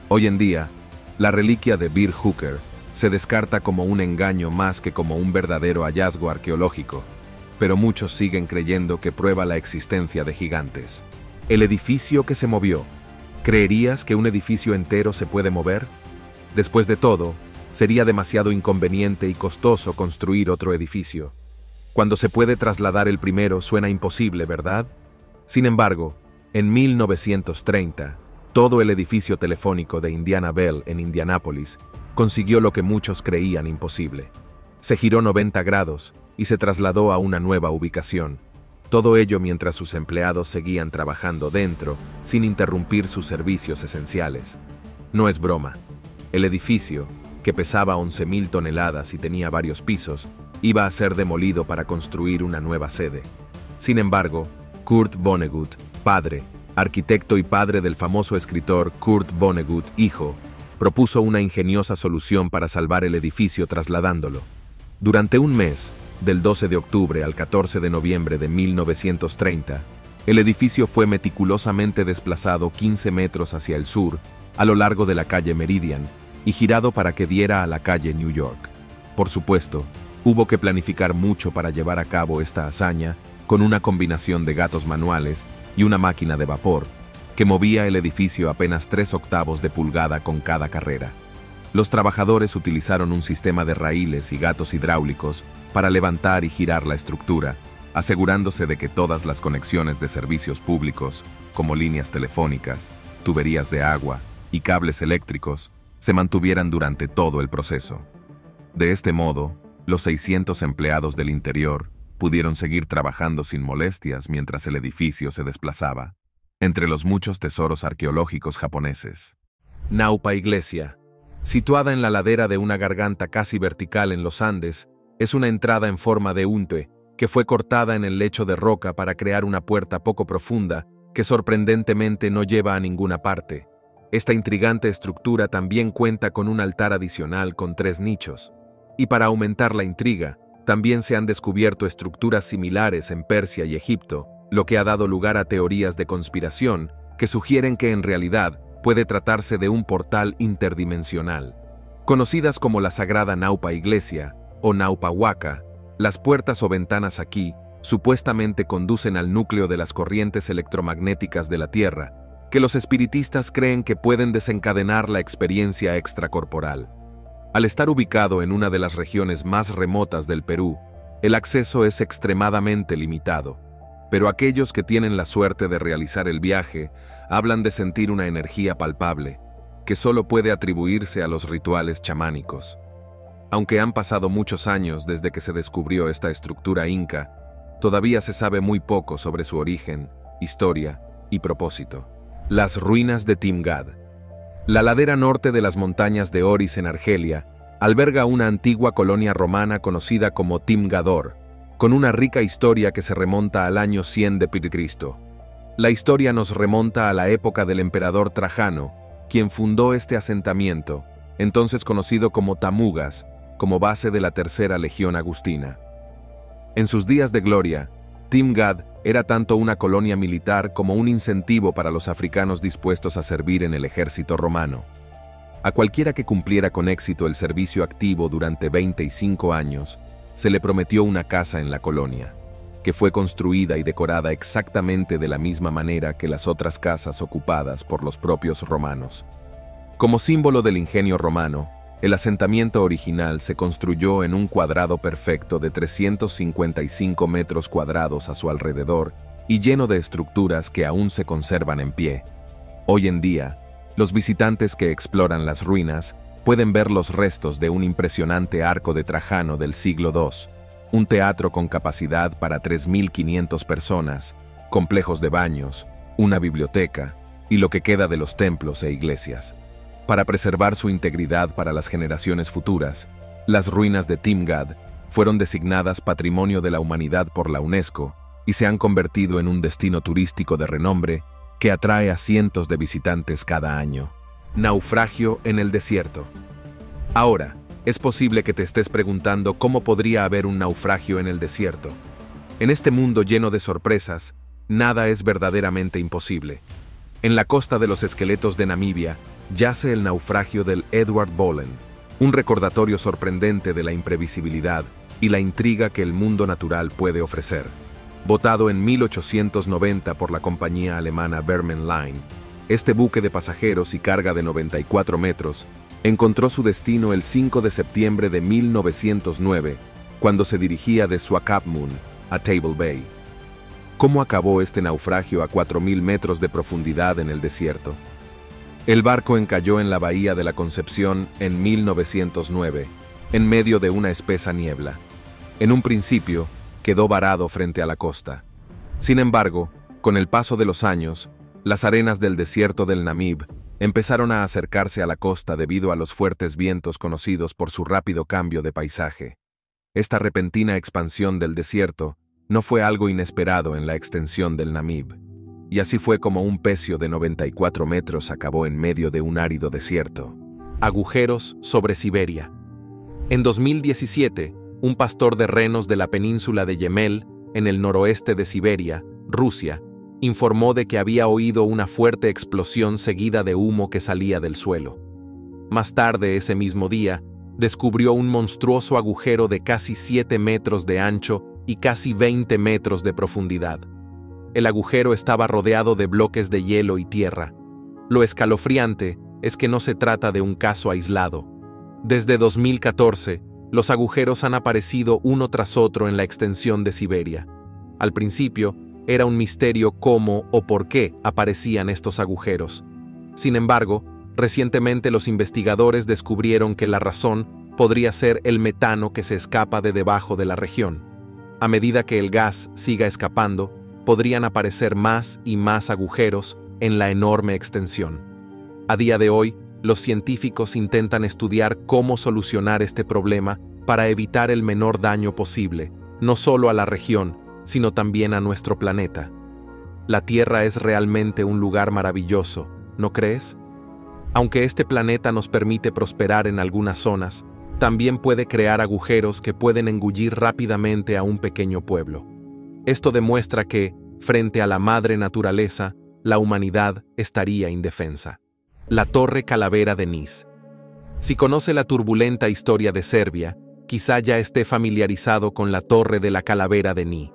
Hoy en día, la reliquia de Bear Hooker se descarta como un engaño más que como un verdadero hallazgo arqueológico, pero muchos siguen creyendo que prueba la existencia de gigantes. El edificio que se movió. ¿Creerías que un edificio entero se puede mover? Después de todo, sería demasiado inconveniente y costoso construir otro edificio. Cuando se puede trasladar el primero suena imposible, ¿verdad? Sin embargo, en 1930, Todo el edificio telefónico de Indiana Bell en Indianápolis consiguió lo que muchos creían imposible. Se giró 90 grados y se trasladó a una nueva ubicación. Todo ello mientras sus empleados seguían trabajando dentro, sin interrumpir sus servicios esenciales. No es broma. El edificio, que pesaba 11.000 toneladas y tenía varios pisos, iba a ser demolido para construir una nueva sede. Sin embargo, Kurt Vonnegut, padre, arquitecto y padre del famoso escritor Kurt Vonnegut, hijo, propuso una ingeniosa solución para salvar el edificio trasladándolo. Durante un mes, del 12 de octubre al 14 de noviembre de 1930, el edificio fue meticulosamente desplazado 15 metros hacia el sur, a lo largo de la calle Meridian, y girado para que diera a la calle New York. Por supuesto, hubo que planificar mucho para llevar a cabo esta hazaña, con una combinación de gatos manuales y una máquina de vapor, que movía el edificio apenas 3/8 de pulgada con cada carrera. Los trabajadores utilizaron un sistema de raíles y gatos hidráulicos para levantar y girar la estructura, asegurándose de que todas las conexiones de servicios públicos, como líneas telefónicas, tuberías de agua y cables eléctricos, se mantuvieran durante todo el proceso. De este modo, los 600 empleados del interior pudieron seguir trabajando sin molestias mientras el edificio se desplazaba, entre los muchos tesoros arqueológicos japoneses. Naupa Iglesia, situada en la ladera de una garganta casi vertical en los Andes, es una entrada en forma de unte que fue cortada en el lecho de roca para crear una puerta poco profunda que sorprendentemente no lleva a ninguna parte. Esta intrigante estructura también cuenta con un altar adicional con 3 nichos. Y para aumentar la intriga, también se han descubierto estructuras similares en Persia y Egipto, lo que ha dado lugar a teorías de conspiración que sugieren que en realidad puede tratarse de un portal interdimensional. Conocidas como la Sagrada Naupa Iglesia o Naupa Huaca, las puertas o ventanas aquí supuestamente conducen al núcleo de las corrientes electromagnéticas de la Tierra, que los espiritistas creen que pueden desencadenar la experiencia extracorporal. Al estar ubicado en una de las regiones más remotas del Perú, el acceso es extremadamente limitado, pero aquellos que tienen la suerte de realizar el viaje hablan de sentir una energía palpable, que solo puede atribuirse a los rituales chamánicos. Aunque han pasado muchos años desde que se descubrió esta estructura inca, todavía se sabe muy poco sobre su origen, historia y propósito. Las ruinas de Timgad. La ladera norte de las montañas de Oris en Argelia alberga una antigua colonia romana conocida como Timgador, con una rica historia que se remonta al año 100 de Cristo. La historia nos remonta a la época del emperador Trajano, quien fundó este asentamiento, entonces conocido como Tamugas, como base de la Tercera Legión Agustina. En sus días de gloria, Timgad era tanto una colonia militar como un incentivo para los africanos dispuestos a servir en el ejército romano. A cualquiera que cumpliera con éxito el servicio activo durante 25 años, se le prometió una casa en la colonia, que fue construida y decorada exactamente de la misma manera que las otras casas ocupadas por los propios romanos. Como símbolo del ingenio romano, el asentamiento original se construyó en un cuadrado perfecto de 355 metros cuadrados a su alrededor y lleno de estructuras que aún se conservan en pie. Hoy en día, los visitantes que exploran las ruinas pueden ver los restos de un impresionante arco de Trajano del siglo II, un teatro con capacidad para 3.500 personas, complejos de baños, una biblioteca y lo que queda de los templos e iglesias. Para preservar su integridad para las generaciones futuras, las ruinas de Timgad fueron designadas Patrimonio de la Humanidad por la UNESCO y se han convertido en un destino turístico de renombre que atrae a cientos de visitantes cada año. Naufragio en el desierto. Ahora, es posible que te estés preguntando cómo podría haber un naufragio en el desierto. En este mundo lleno de sorpresas, nada es verdaderamente imposible. En la costa de los esqueletos de Namibia, yace el naufragio del Edward Bolen, un recordatorio sorprendente de la imprevisibilidad y la intriga que el mundo natural puede ofrecer. Votado en 1890 por la compañía alemana Bremen Line, este buque de pasajeros y carga de 94 metros encontró su destino el 5 de septiembre de 1909, cuando se dirigía de Swakopmund a Table Bay. ¿Cómo acabó este naufragio a 4.000 metros de profundidad en el desierto? El barco encalló en la bahía de la Concepción en 1909, en medio de una espesa niebla. En un principio, quedó varado frente a la costa. Sin embargo, con el paso de los años, las arenas del desierto del Namib empezaron a acercarse a la costa debido a los fuertes vientos conocidos por su rápido cambio de paisaje. Esta repentina expansión del desierto no fue algo inesperado en la extensión del Namib, y así fue como un pecio de 94 metros acabó en medio de un árido desierto. Agujeros sobre Siberia. En 2017, un pastor de renos de la península de Yemel, en el noroeste de Siberia, Rusia, informó de que había oído una fuerte explosión seguida de humo que salía del suelo. Más tarde ese mismo día, descubrió un monstruoso agujero de casi 7 metros de ancho y casi 20 metros de profundidad. El agujero estaba rodeado de bloques de hielo y tierra. Lo escalofriante es que no se trata de un caso aislado. Desde 2014, los agujeros han aparecido uno tras otro en la extensión de Siberia. Al principio, era un misterio cómo o por qué aparecían estos agujeros. Sin embargo, recientemente los investigadores descubrieron que la razón podría ser el metano que se escapa de debajo de la región. A medida que el gas siga escapando, podrían aparecer más y más agujeros en la enorme extensión. A día de hoy, los científicos intentan estudiar cómo solucionar este problema para evitar el menor daño posible, no solo a la región, sino también a nuestro planeta. La Tierra es realmente un lugar maravilloso, ¿no crees? Aunque este planeta nos permite prosperar en algunas zonas, también puede crear agujeros que pueden engullir rápidamente a un pequeño pueblo. Esto demuestra que, frente a la madre naturaleza, la humanidad estaría indefensa. La Torre Calavera de Nis. Si conoce la turbulenta historia de Serbia, quizá ya esté familiarizado con la Torre de la Calavera de Nis.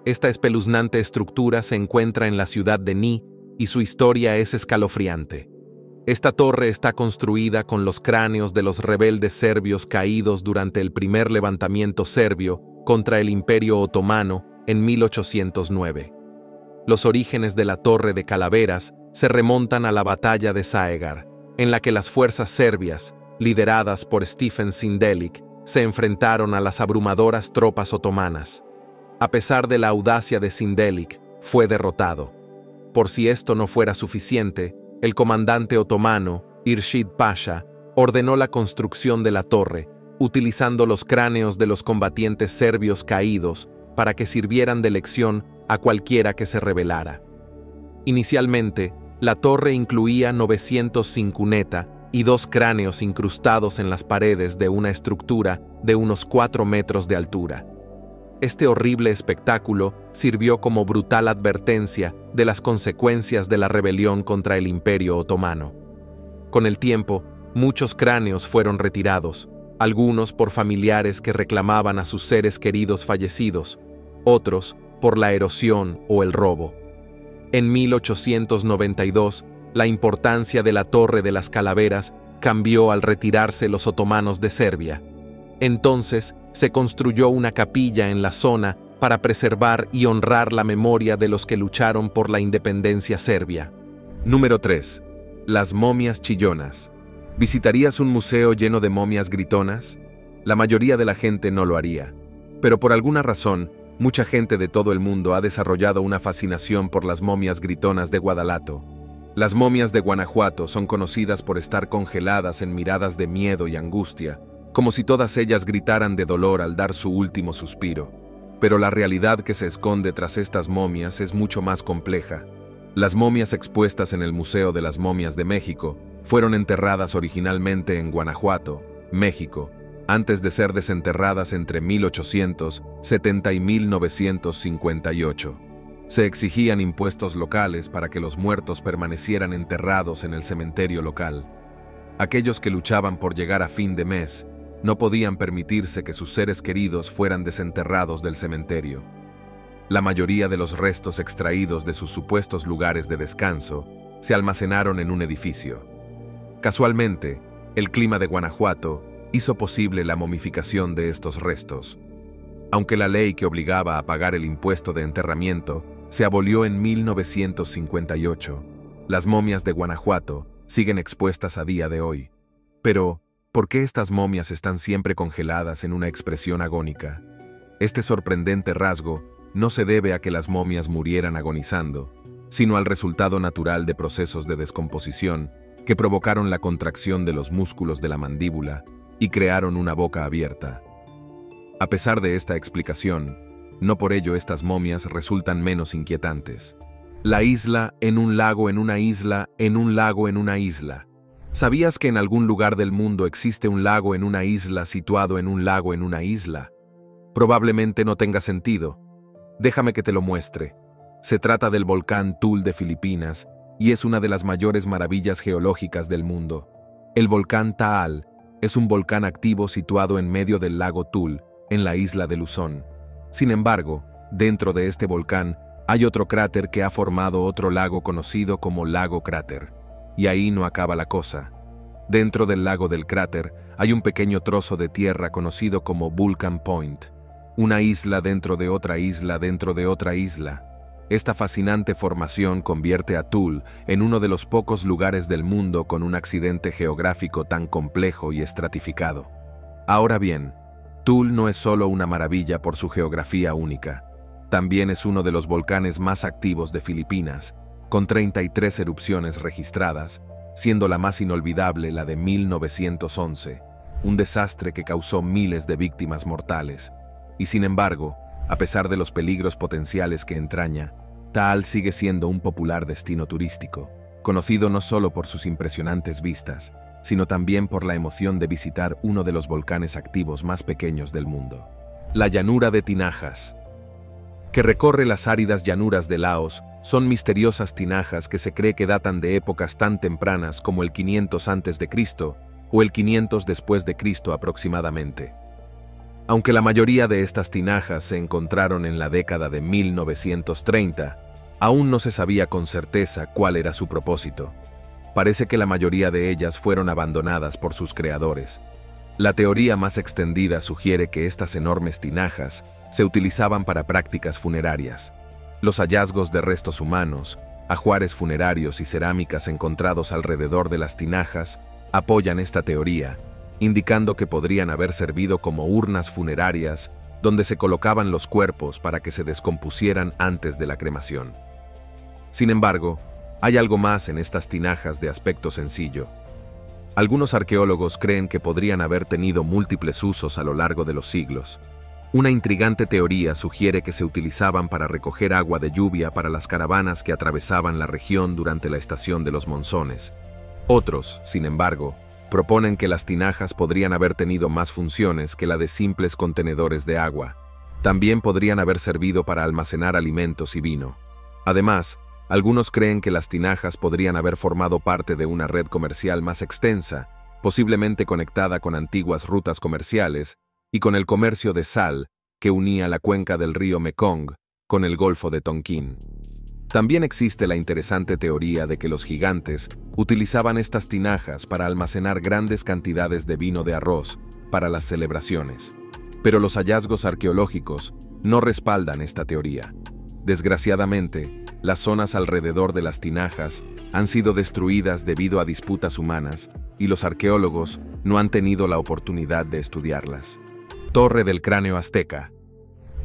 Esta espeluznante estructura se encuentra en la ciudad de Nis y su historia es escalofriante. Esta torre está construida con los cráneos de los rebeldes serbios caídos durante el primer levantamiento serbio contra el Imperio Otomano en 1809. Los orígenes de la Torre de Calaveras se remontan a la batalla de Saegar, en la que las fuerzas serbias, lideradas por Stefan Sindelik, se enfrentaron a las abrumadoras tropas otomanas. A pesar de la audacia de Sindelik, fue derrotado. Por si esto no fuera suficiente, el comandante otomano, Irshid Pasha, ordenó la construcción de la torre, utilizando los cráneos de los combatientes serbios caídos para que sirvieran de lección a cualquiera que se rebelara. Inicialmente, la torre incluía 900 cuneta y 2 cráneos incrustados en las paredes de una estructura de unos 4 metros de altura. Este horrible espectáculo sirvió como brutal advertencia de las consecuencias de la rebelión contra el Imperio Otomano. Con el tiempo, muchos cráneos fueron retirados, algunos por familiares que reclamaban a sus seres queridos fallecidos, otros por la erosión o el robo. En 1892, la importancia de la Torre de las Calaveras cambió al retirarse los otomanos de Serbia. Entonces, se construyó una capilla en la zona para preservar y honrar la memoria de los que lucharon por la independencia serbia. Número 3. Las momias chillonas. ¿Visitarías un museo lleno de momias gritonas? La mayoría de la gente no lo haría. Pero por alguna razón, mucha gente de todo el mundo ha desarrollado una fascinación por las momias gritonas de Guadalato. Las momias de Guanajuato son conocidas por estar congeladas en miradas de miedo y angustia, como si todas ellas gritaran de dolor al dar su último suspiro. Pero la realidad que se esconde tras estas momias es mucho más compleja. Las momias expuestas en el Museo de las Momias de México fueron enterradas originalmente en Guanajuato, México, antes de ser desenterradas entre 1870 y 1958. Se exigían impuestos locales para que los muertos permanecieran enterrados en el cementerio local. Aquellos que luchaban por llegar a fin de mes no podían permitirse que sus seres queridos fueran desenterrados del cementerio. La mayoría de los restos extraídos de sus supuestos lugares de descanso se almacenaron en un edificio. Casualmente, el clima de Guanajuato hizo posible la momificación de estos restos. Aunque la ley que obligaba a pagar el impuesto de enterramiento se abolió en 1958, las momias de Guanajuato siguen expuestas a día de hoy. Pero, ¿por qué estas momias están siempre congeladas en una expresión agónica? Este sorprendente rasgo no se debe a que las momias murieran agonizando, sino al resultado natural de procesos de descomposición que provocaron la contracción de los músculos de la mandíbula y crearon una boca abierta. A pesar de esta explicación, no por ello estas momias resultan menos inquietantes. La isla en un lago en una isla en un lago en una isla. ¿Sabías que en algún lugar del mundo existe un lago en una isla situado en un lago en una isla? Probablemente no tenga sentido. Déjame que te lo muestre. Se trata del volcán Tul de Filipinas y es una de las mayores maravillas geológicas del mundo. El volcán Taal es un volcán activo situado en medio del lago Tul, en la isla de Luzón. Sin embargo, dentro de este volcán hay otro cráter que ha formado otro lago conocido como lago cráter. Y ahí no acaba la cosa. Dentro del lago del cráter hay un pequeño trozo de tierra conocido como Vulcan Point, una isla dentro de otra isla dentro de otra isla. Esta fascinante formación convierte a Tul en uno de los pocos lugares del mundo con un accidente geográfico tan complejo y estratificado. Ahora bien, Tul no es solo una maravilla por su geografía única, también es uno de los volcanes más activos de Filipinas, con 33 erupciones registradas, siendo la más inolvidable la de 1911, un desastre que causó miles de víctimas mortales. Y sin embargo, a pesar de los peligros potenciales que entraña, Taal sigue siendo un popular destino turístico, conocido no solo por sus impresionantes vistas, sino también por la emoción de visitar uno de los volcanes activos más pequeños del mundo. La llanura de tinajas, que recorre las áridas llanuras de Laos, son misteriosas tinajas que se cree que datan de épocas tan tempranas como el 500 a.C. o el 500 después de Cristo aproximadamente. Aunque la mayoría de estas tinajas se encontraron en la década de 1930, aún no se sabía con certeza cuál era su propósito. Parece que la mayoría de ellas fueron abandonadas por sus creadores. La teoría más extendida sugiere que estas enormes tinajas se utilizaban para prácticas funerarias. Los hallazgos de restos humanos, ajuares funerarios y cerámicas encontrados alrededor de las tinajas apoyan esta teoría, indicando que podrían haber servido como urnas funerarias donde se colocaban los cuerpos para que se descompusieran antes de la cremación. Sin embargo, hay algo más en estas tinajas de aspecto sencillo. Algunos arqueólogos creen que podrían haber tenido múltiples usos a lo largo de los siglos. Una intrigante teoría sugiere que se utilizaban para recoger agua de lluvia para las caravanas que atravesaban la región durante la estación de los monzones. Otros, sin embargo, proponen que las tinajas podrían haber tenido más funciones que la de simples contenedores de agua. También podrían haber servido para almacenar alimentos y vino. Además, algunos creen que las tinajas podrían haber formado parte de una red comercial más extensa, posiblemente conectada con antiguas rutas comerciales y con el comercio de sal que unía la cuenca del río Mekong con el Golfo de Tonkin. También existe la interesante teoría de que los gigantes utilizaban estas tinajas para almacenar grandes cantidades de vino de arroz para las celebraciones. Pero los hallazgos arqueológicos no respaldan esta teoría. Desgraciadamente, las zonas alrededor de las tinajas han sido destruidas debido a disputas humanas y los arqueólogos no han tenido la oportunidad de estudiarlas. Torre del Cráneo Azteca.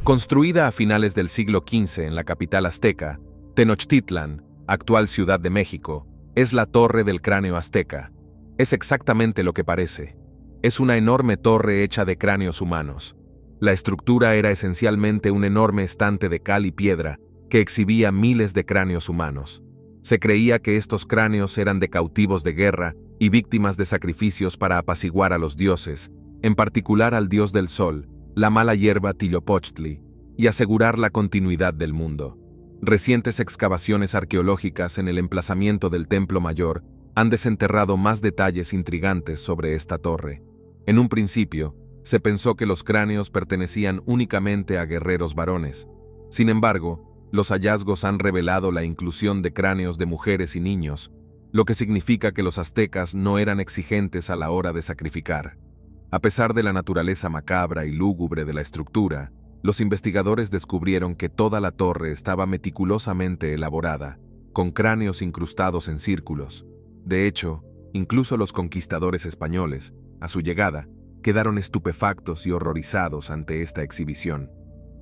Construida a finales del siglo XV en la capital azteca, Tenochtitlan, actual Ciudad de México, es la Torre del Cráneo Azteca. Es exactamente lo que parece. Es una enorme torre hecha de cráneos humanos. La estructura era esencialmente un enorme estante de cal y piedra que exhibía miles de cráneos humanos. Se creía que estos cráneos eran de cautivos de guerra y víctimas de sacrificios para apaciguar a los dioses, en particular al dios del sol, la mala hierba Tlopochtli, y asegurar la continuidad del mundo. Recientes excavaciones arqueológicas en el emplazamiento del Templo Mayor han desenterrado más detalles intrigantes sobre esta torre. En un principio, se pensó que los cráneos pertenecían únicamente a guerreros varones. Sin embargo, los hallazgos han revelado la inclusión de cráneos de mujeres y niños, lo que significa que los aztecas no eran exigentes a la hora de sacrificar. A pesar de la naturaleza macabra y lúgubre de la estructura, los investigadores descubrieron que toda la torre estaba meticulosamente elaborada, con cráneos incrustados en círculos. De hecho, incluso los conquistadores españoles, a su llegada, quedaron estupefactos y horrorizados ante esta exhibición.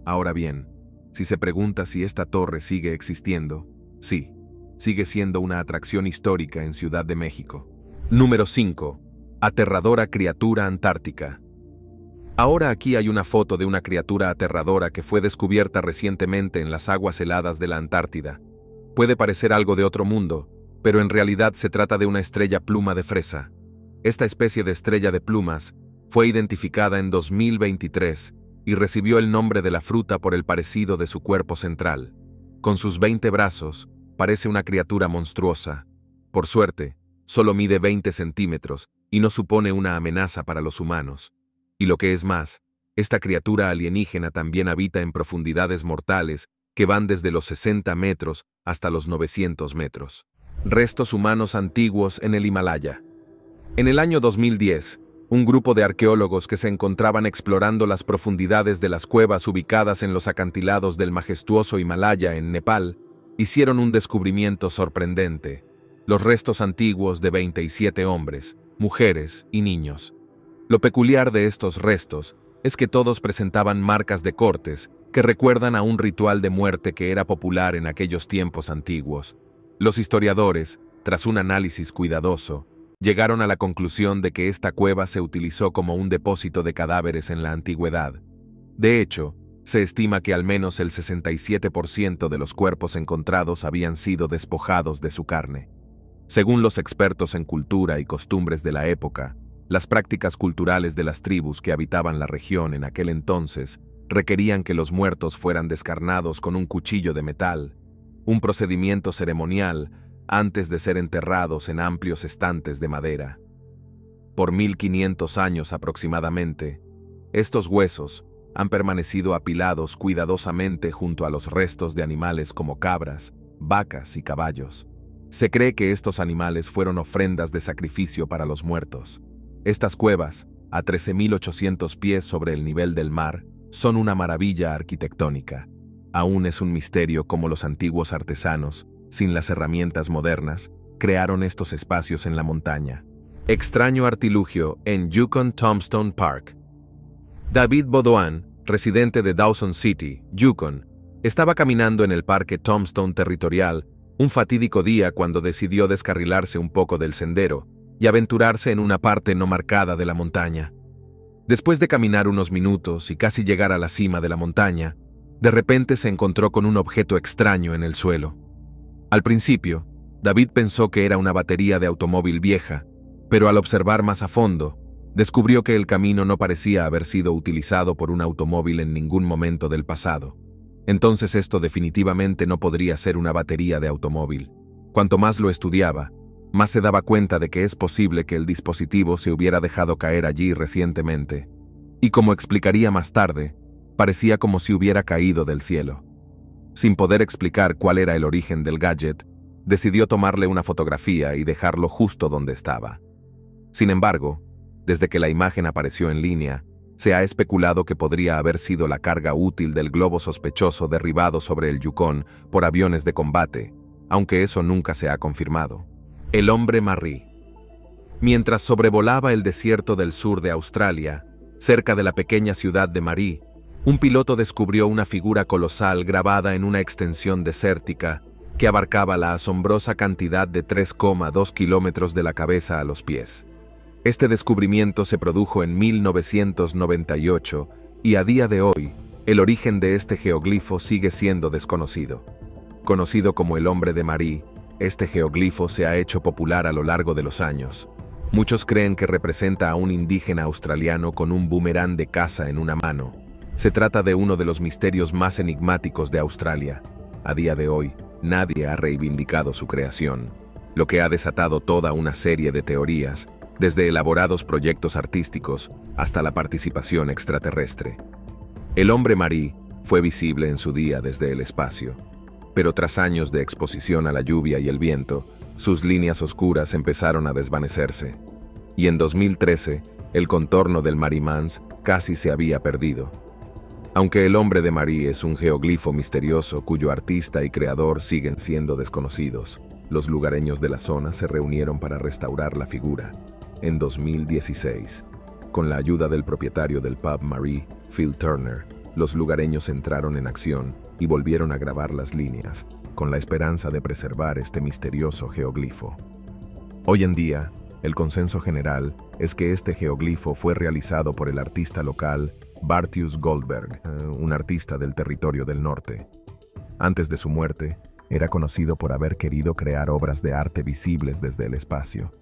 Ahora bien, si se pregunta si esta torre sigue existiendo, sí, sigue siendo una atracción histórica en Ciudad de México. Número 5. Aterradora criatura antártica. Ahora aquí hay una foto de una criatura aterradora que fue descubierta recientemente en las aguas heladas de la Antártida. Puede parecer algo de otro mundo, pero en realidad se trata de una estrella pluma de fresa. Esta especie de estrella de plumas fue identificada en 2023 y recibió el nombre de la fruta por el parecido de su cuerpo central. Con sus 20 brazos, parece una criatura monstruosa. Por suerte, solo mide 20 centímetros y no supone una amenaza para los humanos. Y lo que es más, esta criatura alienígena también habita en profundidades mortales que van desde los 60 metros hasta los 900 metros. Restos humanos antiguos en el Himalaya. En el año 2010, un grupo de arqueólogos que se encontraban explorando las profundidades de las cuevas ubicadas en los acantilados del majestuoso Himalaya en Nepal, hicieron un descubrimiento sorprendente: los restos antiguos de 27 hombres, mujeres y niños. Lo peculiar de estos restos es que todos presentaban marcas de cortes que recuerdan a un ritual de muerte que era popular en aquellos tiempos antiguos. Los historiadores, tras un análisis cuidadoso, llegaron a la conclusión de que esta cueva se utilizó como un depósito de cadáveres en la antigüedad. De hecho, se estima que al menos el 67% de los cuerpos encontrados habían sido despojados de su carne. Según los expertos en cultura y costumbres de la época, las prácticas culturales de las tribus que habitaban la región en aquel entonces requerían que los muertos fueran descarnados con un cuchillo de metal, un procedimiento ceremonial antes de ser enterrados en amplios estantes de madera. Por 1500 años aproximadamente, estos huesos han permanecido apilados cuidadosamente junto a los restos de animales como cabras, vacas y caballos. Se cree que estos animales fueron ofrendas de sacrificio para los muertos. Estas cuevas, a 13.800 pies sobre el nivel del mar, son una maravilla arquitectónica. Aún es un misterio cómo los antiguos artesanos, sin las herramientas modernas, crearon estos espacios en la montaña. Extraño artilugio en Yukon Tombstone Park. David Baudouin, residente de Dawson City, Yukon, estaba caminando en el parque Tombstone Territorial un fatídico día cuando decidió descarrilarse un poco del sendero y aventurarse en una parte no marcada de la montaña. Después de caminar unos minutos y casi llegar a la cima de la montaña, de repente se encontró con un objeto extraño en el suelo. Al principio, David pensó que era una batería de automóvil vieja, pero al observar más a fondo, descubrió que el camino no parecía haber sido utilizado por un automóvil en ningún momento del pasado. Entonces esto definitivamente no podría ser una batería de automóvil. Cuanto más lo estudiaba, más se daba cuenta de que es posible que el dispositivo se hubiera dejado caer allí recientemente. Y como explicaría más tarde, parecía como si hubiera caído del cielo. Sin poder explicar cuál era el origen del gadget, decidió tomarle una fotografía y dejarlo justo donde estaba. Sin embargo, desde que la imagen apareció en línea, se ha especulado que podría haber sido la carga útil del globo sospechoso derribado sobre el Yukon por aviones de combate, aunque eso nunca se ha confirmado. El hombre Marree. Mientras sobrevolaba el desierto del sur de Australia, cerca de la pequeña ciudad de Marree, un piloto descubrió una figura colosal grabada en una extensión desértica que abarcaba la asombrosa cantidad de 3,2 kilómetros de la cabeza a los pies. Este descubrimiento se produjo en 1998 y a día de hoy, el origen de este geoglifo sigue siendo desconocido. Conocido como el hombre de Marree, este geoglifo se ha hecho popular a lo largo de los años. Muchos creen que representa a un indígena australiano con un boomerang de caza en una mano. Se trata de uno de los misterios más enigmáticos de Australia. A día de hoy, nadie ha reivindicado su creación, lo que ha desatado toda una serie de teorías, desde elaborados proyectos artísticos hasta la participación extraterrestre. El hombre Marree fue visible en su día desde el espacio, pero tras años de exposición a la lluvia y el viento, sus líneas oscuras empezaron a desvanecerse, y en 2013 el contorno del Marree Mans casi se había perdido. Aunque el hombre de Marree es un geoglifo misterioso cuyo artista y creador siguen siendo desconocidos, Los lugareños de la zona se reunieron para restaurar la figura. En 2016, con la ayuda del propietario del pub Marie, Phil Turner, los lugareños entraron en acción y volvieron a grabar las líneas, con la esperanza de preservar este misterioso geoglifo. Hoy en día, el consenso general es que este geoglifo fue realizado por el artista local Bartius Goldberg, un artista del territorio del norte. Antes de su muerte, era conocido por haber querido crear obras de arte visibles desde el espacio.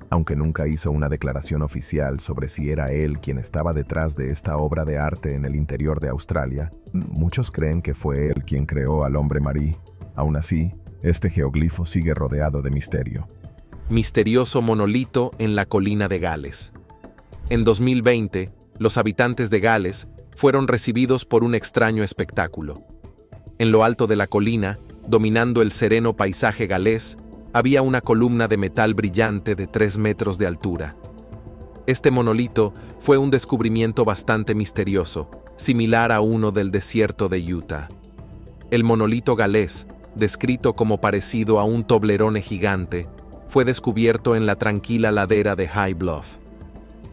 Aunque nunca hizo una declaración oficial sobre si era él quien estaba detrás de esta obra de arte en el interior de Australia, muchos creen que fue él quien creó al hombre Marie. Aún así, este geoglifo sigue rodeado de misterio. Misterioso monolito en la colina de Gales. En 2020, los habitantes de Gales fueron recibidos por un extraño espectáculo. En lo alto de la colina, dominando el sereno paisaje galés, había una columna de metal brillante de 3 metros de altura. Este monolito fue un descubrimiento bastante misterioso, similar a uno del desierto de Utah. El monolito galés, descrito como parecido a un Toblerone gigante, fue descubierto en la tranquila ladera de High Bluff.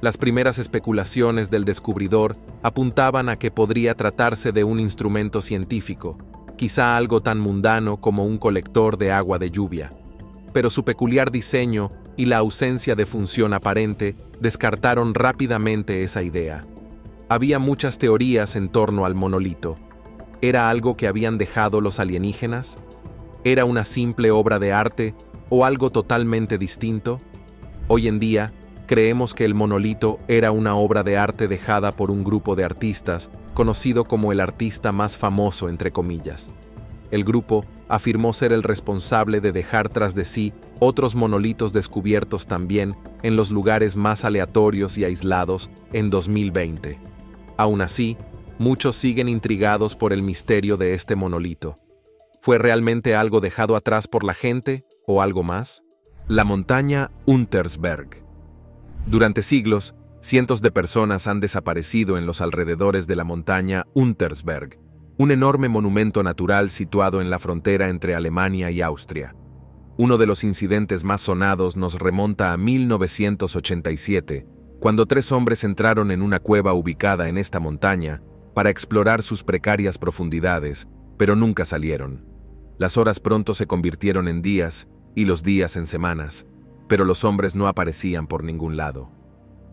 Las primeras especulaciones del descubridor apuntaban a que podría tratarse de un instrumento científico, quizá algo tan mundano como un colector de agua de lluvia. Pero su peculiar diseño y la ausencia de función aparente descartaron rápidamente esa idea. Había muchas teorías en torno al monolito. ¿Era algo que habían dejado los alienígenas? ¿Era una simple obra de arte o algo totalmente distinto? Hoy en día, creemos que el monolito era una obra de arte dejada por un grupo de artistas, conocido como el artista más famoso, entre comillas. El grupo afirmó ser el responsable de dejar tras de sí otros monolitos descubiertos también en los lugares más aleatorios y aislados en 2020. Aún así, muchos siguen intrigados por el misterio de este monolito. ¿Fue realmente algo dejado atrás por la gente o algo más? La montaña Untersberg. Durante siglos, cientos de personas han desaparecido en los alrededores de la montaña Untersberg, un enorme monumento natural situado en la frontera entre Alemania y Austria. Uno de los incidentes más sonados nos remonta a 1987, cuando 3 hombres entraron en una cueva ubicada en esta montaña para explorar sus precarias profundidades, pero nunca salieron. Las horas pronto se convirtieron en días y los días en semanas, pero los hombres no aparecían por ningún lado.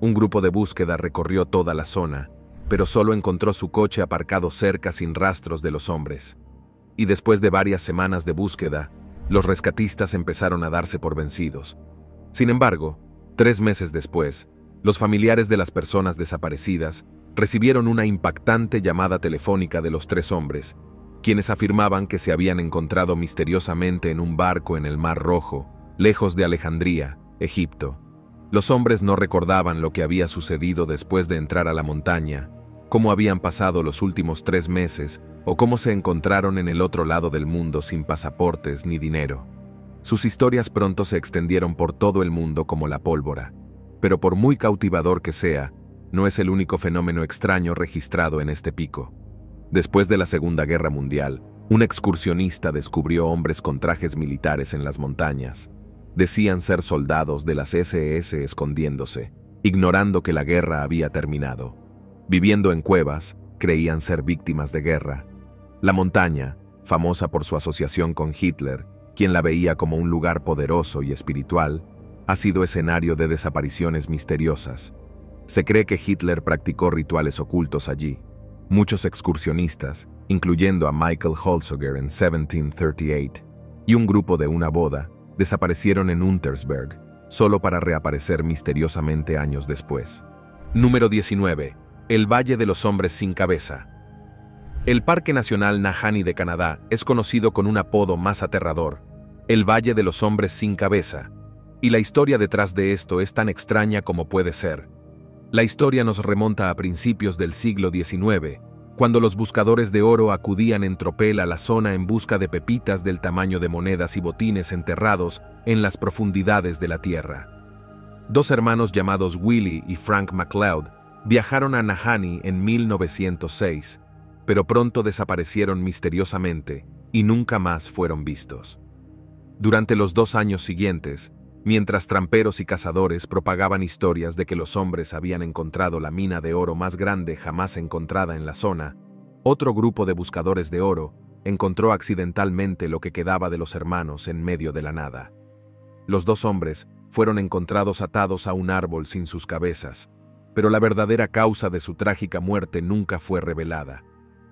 Un grupo de búsqueda recorrió toda la zona, pero solo encontró su coche aparcado cerca sin rastros de los hombres. Y después de varias semanas de búsqueda, los rescatistas empezaron a darse por vencidos. Sin embargo, 3 meses después, los familiares de las personas desaparecidas recibieron una impactante llamada telefónica de los 3 hombres, quienes afirmaban que se habían encontrado misteriosamente en un barco en el Mar Rojo, lejos de Alejandría, Egipto. Los hombres no recordaban lo que había sucedido después de entrar a la montaña, cómo habían pasado los últimos 3 meses o cómo se encontraron en el otro lado del mundo sin pasaportes ni dinero. Sus historias pronto se extendieron por todo el mundo como la pólvora, pero por muy cautivador que sea, no es el único fenómeno extraño registrado en este pico. Después de la Segunda Guerra Mundial, un excursionista descubrió hombres con trajes militares en las montañas. Decían ser soldados de las SS escondiéndose, ignorando que la guerra había terminado. Viviendo en cuevas, creían ser víctimas de guerra. La montaña, famosa por su asociación con Hitler, quien la veía como un lugar poderoso y espiritual, ha sido escenario de desapariciones misteriosas. Se cree que Hitler practicó rituales ocultos allí. Muchos excursionistas, incluyendo a Michael Holzhauer en 1738, y un grupo de una boda, desaparecieron en Untersberg, solo para reaparecer misteriosamente años después. Número 19. El Valle de los Hombres sin Cabeza. El Parque Nacional Nahanni de Canadá es conocido con un apodo más aterrador, el Valle de los Hombres sin Cabeza, y la historia detrás de esto es tan extraña como puede ser. La historia nos remonta a principios del siglo XIX, cuando los buscadores de oro acudían en tropel a la zona en busca de pepitas del tamaño de monedas y botines enterrados en las profundidades de la tierra. 2 hermanos llamados Willie y Frank MacLeod viajaron a Nahanni en 1906, pero pronto desaparecieron misteriosamente y nunca más fueron vistos. Durante los 2 años siguientes, mientras tramperos y cazadores propagaban historias de que los hombres habían encontrado la mina de oro más grande jamás encontrada en la zona, otro grupo de buscadores de oro encontró accidentalmente lo que quedaba de los hermanos en medio de la nada. Los 2 hombres fueron encontrados atados a un árbol sin sus cabezas, pero la verdadera causa de su trágica muerte nunca fue revelada,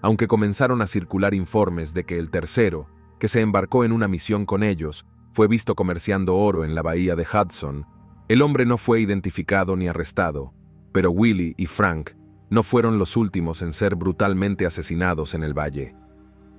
aunque comenzaron a circular informes de que el tercero, que se embarcó en una misión con ellos, fue visto comerciando oro en la bahía de Hudson. El hombre no fue identificado ni arrestado, pero Willie y Frank no fueron los últimos en ser brutalmente asesinados en el valle.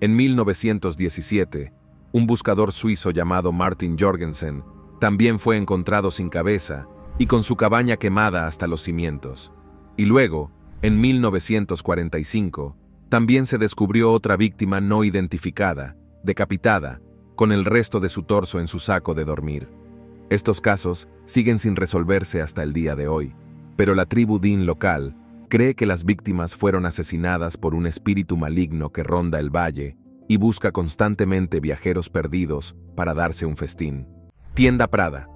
En 1917, un buscador suizo llamado Martin Jorgensen también fue encontrado sin cabeza y con su cabaña quemada hasta los cimientos. Y luego, en 1945, también se descubrió otra víctima no identificada, decapitada, con el resto de su torso en su saco de dormir. Estos casos siguen sin resolverse hasta el día de hoy, pero la tribu Din local cree que las víctimas fueron asesinadas por un espíritu maligno que ronda el valle y busca constantemente viajeros perdidos para darse un festín. Tienda Prada.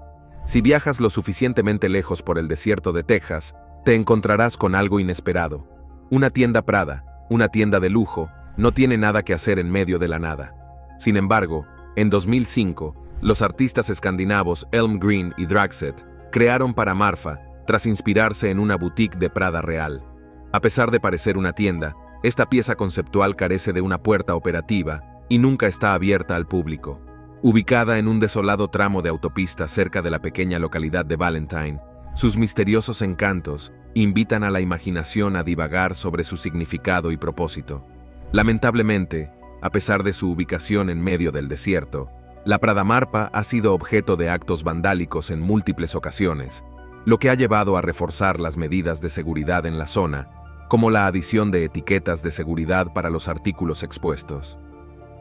Si viajas lo suficientemente lejos por el desierto de Texas, te encontrarás con algo inesperado. Una tienda Prada, una tienda de lujo, no tiene nada que hacer en medio de la nada. Sin embargo, en 2005, los artistas escandinavos Elmgreen y Draxet crearon para Marfa tras inspirarse en una boutique de Prada real. A pesar de parecer una tienda, esta pieza conceptual carece de una puerta operativa y nunca está abierta al público. Ubicada en un desolado tramo de autopista cerca de la pequeña localidad de Valentine, sus misteriosos encantos invitan a la imaginación a divagar sobre su significado y propósito. Lamentablemente, a pesar de su ubicación en medio del desierto, la Prada Marfa ha sido objeto de actos vandálicos en múltiples ocasiones, lo que ha llevado a reforzar las medidas de seguridad en la zona, como la adición de etiquetas de seguridad para los artículos expuestos.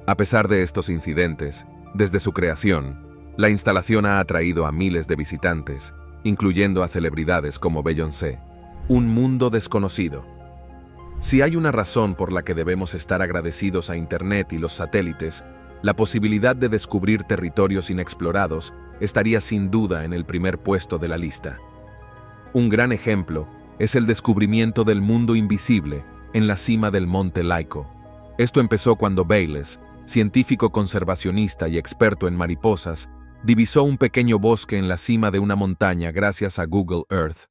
A pesar de estos incidentes, desde su creación, la instalación ha atraído a miles de visitantes, incluyendo a celebridades como Beyoncé. Un mundo desconocido. Si hay una razón por la que debemos estar agradecidos a Internet y los satélites, la posibilidad de descubrir territorios inexplorados estaría sin duda en el primer puesto de la lista. Un gran ejemplo es el descubrimiento del mundo invisible en la cima del Monte Laico. Esto empezó cuando Bayles, científico conservacionista y experto en mariposas, divisó un pequeño bosque en la cima de una montaña gracias a Google Earth.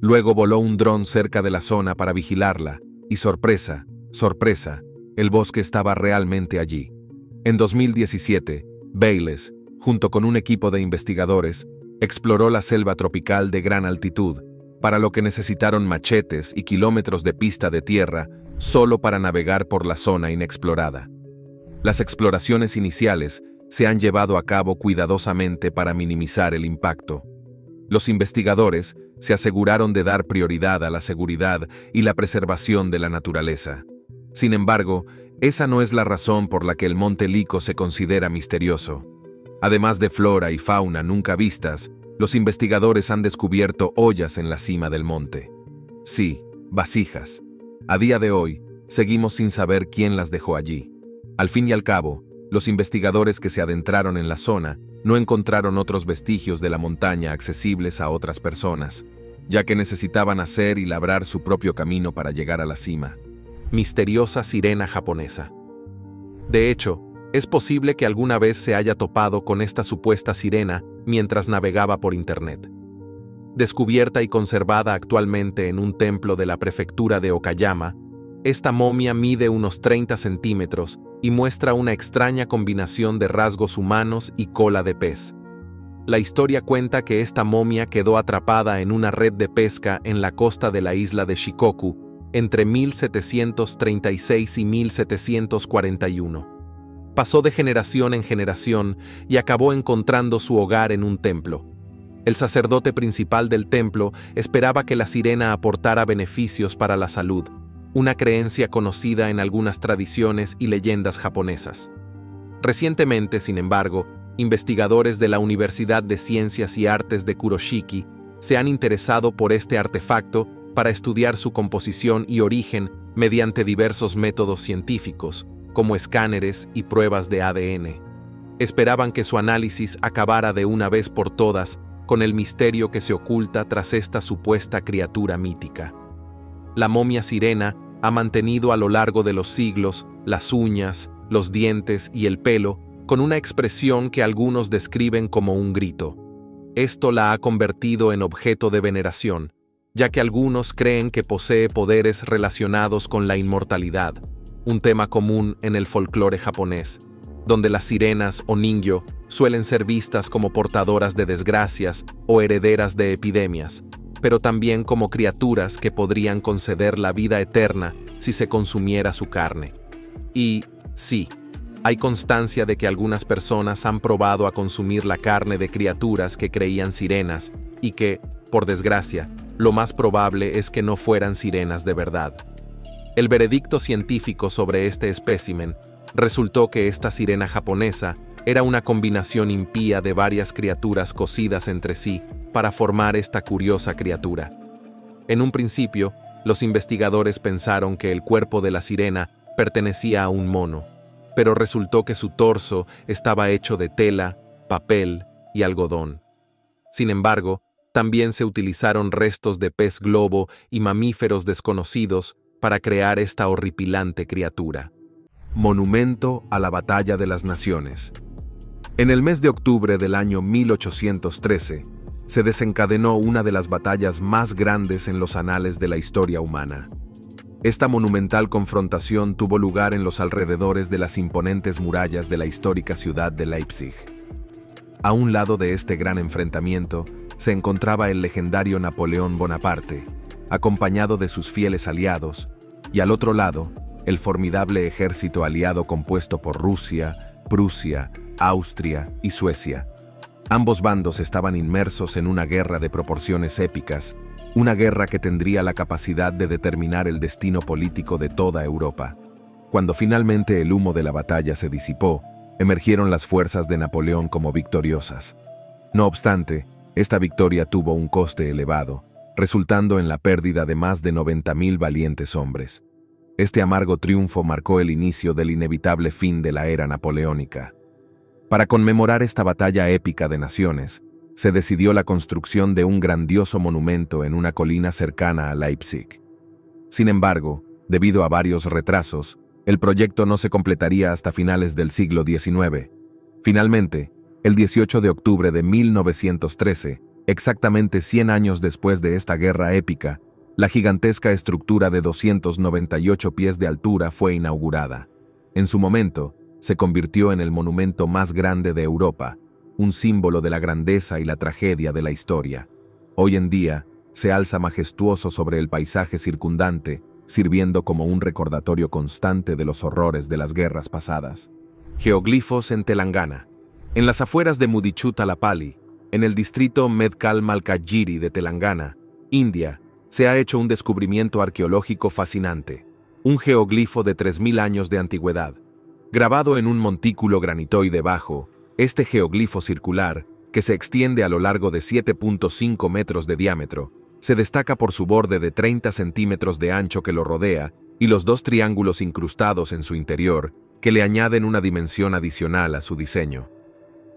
Luego voló un dron cerca de la zona para vigilarla, y sorpresa, sorpresa, el bosque estaba realmente allí. En 2017, Bayles, junto con un equipo de investigadores, exploró la selva tropical de gran altitud, para lo que necesitaron machetes y kilómetros de pista de tierra solo para navegar por la zona inexplorada. Las exploraciones iniciales se han llevado a cabo cuidadosamente para minimizar el impacto. Los investigadores se aseguraron de dar prioridad a la seguridad y la preservación de la naturaleza. Sin embargo, esa no es la razón por la que el Monte Laico se considera misterioso. Además de flora y fauna nunca vistas, los investigadores han descubierto ollas en la cima del monte. Sí, vasijas. A día de hoy, seguimos sin saber quién las dejó allí. Al fin y al cabo, los investigadores que se adentraron en la zona no encontraron otros vestigios de la montaña accesibles a otras personas, ya que necesitaban hacer y labrar su propio camino para llegar a la cima. Misteriosa sirena japonesa. De hecho, es posible que alguna vez se haya topado con esta supuesta sirena mientras navegaba por Internet. Descubierta y conservada actualmente en un templo de la prefectura de Okayama, esta momia mide unos 30 centímetros y muestra una extraña combinación de rasgos humanos y cola de pez. La historia cuenta que esta momia quedó atrapada en una red de pesca en la costa de la isla de Shikoku entre 1736 y 1741. Pasó de generación en generación y acabó encontrando su hogar en un templo. El sacerdote principal del templo esperaba que la sirena aportara beneficios para la salud, una creencia conocida en algunas tradiciones y leyendas japonesas. Recientemente, sin embargo, investigadores de la Universidad de Ciencias y Artes de Kuroshiki se han interesado por este artefacto para estudiar su composición y origen mediante diversos métodos científicos, como escáneres y pruebas de ADN. Esperaban que su análisis acabara de una vez por todas con el misterio que se oculta tras esta supuesta criatura mítica. La momia sirena ha mantenido a lo largo de los siglos las uñas, los dientes y el pelo con una expresión que algunos describen como un grito. Esto la ha convertido en objeto de veneración, ya que algunos creen que posee poderes relacionados con la inmortalidad, un tema común en el folclore japonés, donde las sirenas o ningyo suelen ser vistas como portadoras de desgracias o herederas de epidemias, pero también como criaturas que podrían conceder la vida eterna si se consumiera su carne. Y, sí, hay constancia de que algunas personas han probado a consumir la carne de criaturas que creían sirenas y que, por desgracia, lo más probable es que no fueran sirenas de verdad. El veredicto científico sobre este espécimen resultó que esta sirena japonesa era una combinación impía de varias criaturas cosidas entre sí para formar esta curiosa criatura. En un principio, los investigadores pensaron que el cuerpo de la sirena pertenecía a un mono, pero resultó que su torso estaba hecho de tela, papel y algodón. Sin embargo, también se utilizaron restos de pez globo y mamíferos desconocidos para crear esta horripilante criatura. Monumento a la Batalla de las Naciones. En el mes de octubre del año 1813, se desencadenó una de las batallas más grandes en los anales de la historia humana. Esta monumental confrontación tuvo lugar en los alrededores de las imponentes murallas de la histórica ciudad de Leipzig. A un lado de este gran enfrentamiento se encontraba el legendario Napoleón Bonaparte, acompañado de sus fieles aliados, y al otro lado, el formidable ejército aliado compuesto por Rusia, Prusia, Austria y Suecia. Ambos bandos estaban inmersos en una guerra de proporciones épicas, una guerra que tendría la capacidad de determinar el destino político de toda Europa. Cuando finalmente el humo de la batalla se disipó, emergieron las fuerzas de Napoleón como victoriosas. No obstante, esta victoria tuvo un coste elevado, resultando en la pérdida de más de 90.000 valientes hombres. Este amargo triunfo marcó el inicio del inevitable fin de la era napoleónica. Para conmemorar esta batalla épica de naciones, se decidió la construcción de un grandioso monumento en una colina cercana a Leipzig. Sin embargo, debido a varios retrasos, el proyecto no se completaría hasta finales del siglo XIX. Finalmente, el 18 de octubre de 1913, exactamente 100 años después de esta guerra épica, la gigantesca estructura de 298 pies de altura fue inaugurada. En su momento, se convirtió en el monumento más grande de Europa, un símbolo de la grandeza y la tragedia de la historia. Hoy en día, se alza majestuoso sobre el paisaje circundante, sirviendo como un recordatorio constante de los horrores de las guerras pasadas. Geoglifos en Telangana. En las afueras de Mudichutalapalli, en el distrito Medkal-Malkajgiri de Telangana, India, se ha hecho un descubrimiento arqueológico fascinante, un geoglifo de 3.000 años de antigüedad. Grabado en un montículo granitoide bajo, este geoglifo circular, que se extiende a lo largo de 7.5 metros de diámetro, se destaca por su borde de 30 centímetros de ancho que lo rodea y los dos triángulos incrustados en su interior, que le añaden una dimensión adicional a su diseño.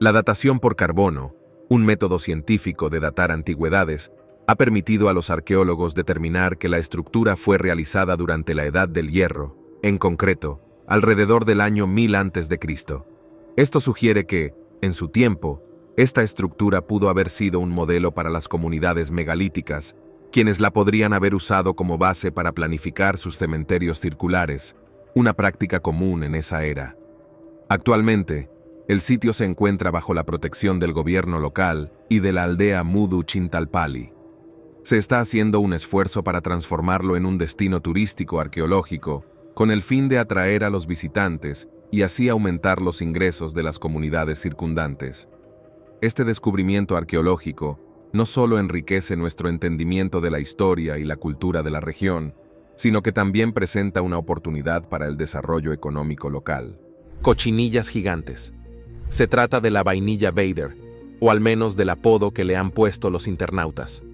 La datación por carbono, un método científico de datar antigüedades, ha permitido a los arqueólogos determinar que la estructura fue realizada durante la Edad del Hierro, en concreto, alrededor del año 1000 a.C. Esto sugiere que, en su tiempo, esta estructura pudo haber sido un modelo para las comunidades megalíticas, quienes la podrían haber usado como base para planificar sus cementerios circulares, una práctica común en esa era. Actualmente, el sitio se encuentra bajo la protección del gobierno local y de la aldea Mudu-Chintalpalli. Se está haciendo un esfuerzo para transformarlo en un destino turístico arqueológico, con el fin de atraer a los visitantes y así aumentar los ingresos de las comunidades circundantes. Este descubrimiento arqueológico no solo enriquece nuestro entendimiento de la historia y la cultura de la región, sino que también presenta una oportunidad para el desarrollo económico local. Cochinillas gigantes. Se trata de la vainilla Vader, o al menos del apodo que le han puesto los internautas.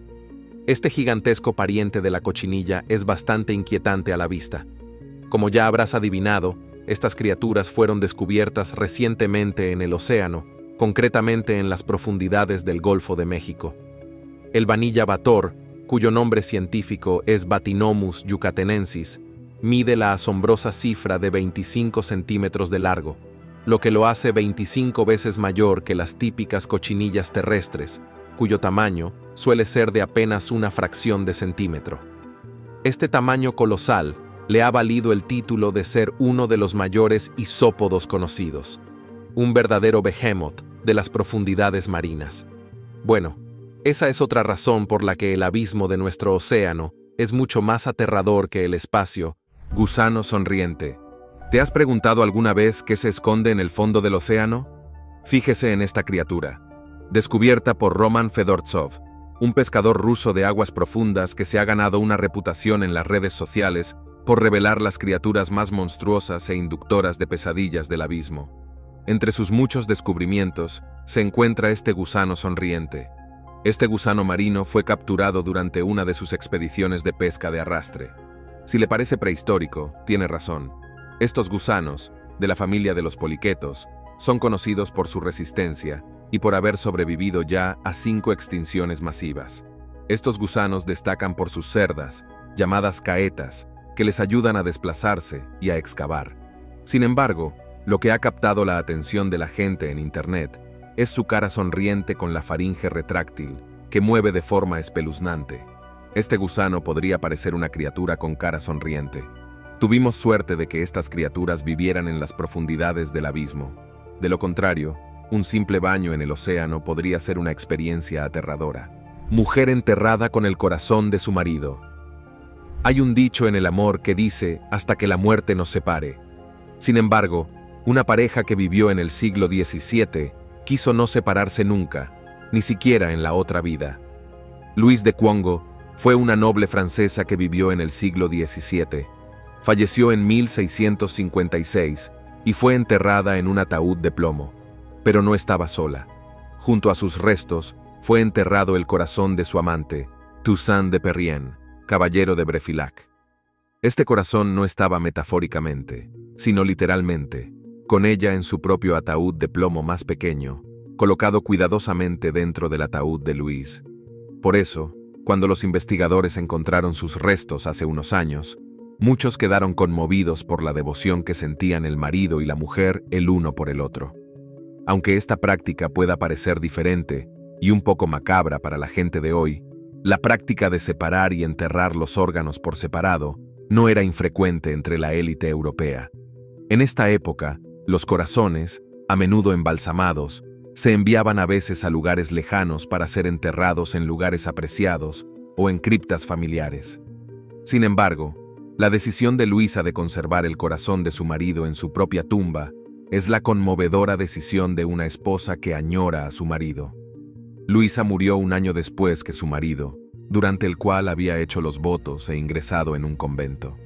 Este gigantesco pariente de la cochinilla es bastante inquietante a la vista. Como ya habrás adivinado, Estas criaturas fueron descubiertas recientemente en el océano, concretamente en las profundidades del Golfo de México. El Vanilla bator, cuyo nombre científico es Bathynomus yucatenensis, mide la asombrosa cifra de 25 centímetros de largo, lo que lo hace 25 veces mayor que las típicas cochinillas terrestres, cuyo tamaño suele ser de apenas una fracción de centímetro. Este tamaño colosal le ha valido el título de ser uno de los mayores isópodos conocidos, un verdadero behemoth de las profundidades marinas. Bueno, esa es otra razón por la que el abismo de nuestro océano es mucho más aterrador que el espacio. Gusano sonriente. ¿Te has preguntado alguna vez qué se esconde en el fondo del océano? Fíjese en esta criatura, descubierta por Roman Fedortsov, un pescador ruso de aguas profundas que se ha ganado una reputación en las redes sociales por revelar las criaturas más monstruosas e inductoras de pesadillas del abismo. Entre sus muchos descubrimientos se encuentra este gusano sonriente. Este gusano marino fue capturado durante una de sus expediciones de pesca de arrastre. Si le parece prehistórico, tiene razón. Estos gusanos, de la familia de los poliquetos, son conocidos por su resistencia y por haber sobrevivido ya a 5 extinciones masivas. Estos gusanos destacan por sus cerdas, llamadas caetas, que les ayudan a desplazarse y a excavar. Sin embargo, lo que ha captado la atención de la gente en Internet es su cara sonriente con la faringe retráctil, que mueve de forma espeluznante. Este gusano podría parecer una criatura con cara sonriente. Tuvimos suerte de que estas criaturas vivieran en las profundidades del abismo. De lo contrario, un simple baño en el océano podría ser una experiencia aterradora. Mujer enterrada con el corazón de su marido. Hay un dicho en el amor que dice hasta que la muerte nos separe. Sin embargo, una pareja que vivió en el siglo XVII quiso no separarse nunca, ni siquiera en la otra vida. Louise de Quongo fue una noble francesa que vivió en el siglo XVII. Falleció en 1656 y fue enterrada en un ataúd de plomo. Pero no estaba sola. Junto a sus restos fue enterrado el corazón de su amante, Toussaint de Perrien, caballero de Brefilac. Este corazón no estaba metafóricamente, sino literalmente, con ella en su propio ataúd de plomo más pequeño, colocado cuidadosamente dentro del ataúd de Louise. Por eso, cuando los investigadores encontraron sus restos hace unos años, muchos quedaron conmovidos por la devoción que sentían el marido y la mujer el uno por el otro. Aunque esta práctica pueda parecer diferente y un poco macabra para la gente de hoy, la práctica de separar y enterrar los órganos por separado no era infrecuente entre la élite europea. En esta época, los corazones, a menudo embalsamados, se enviaban a veces a lugares lejanos para ser enterrados en lugares apreciados o en criptas familiares. Sin embargo, la decisión de Luisa de conservar el corazón de su marido en su propia tumba es la conmovedora decisión de una esposa que añora a su marido. Luisa murió un año después que su marido, durante el cual había hecho los votos e ingresado en un convento.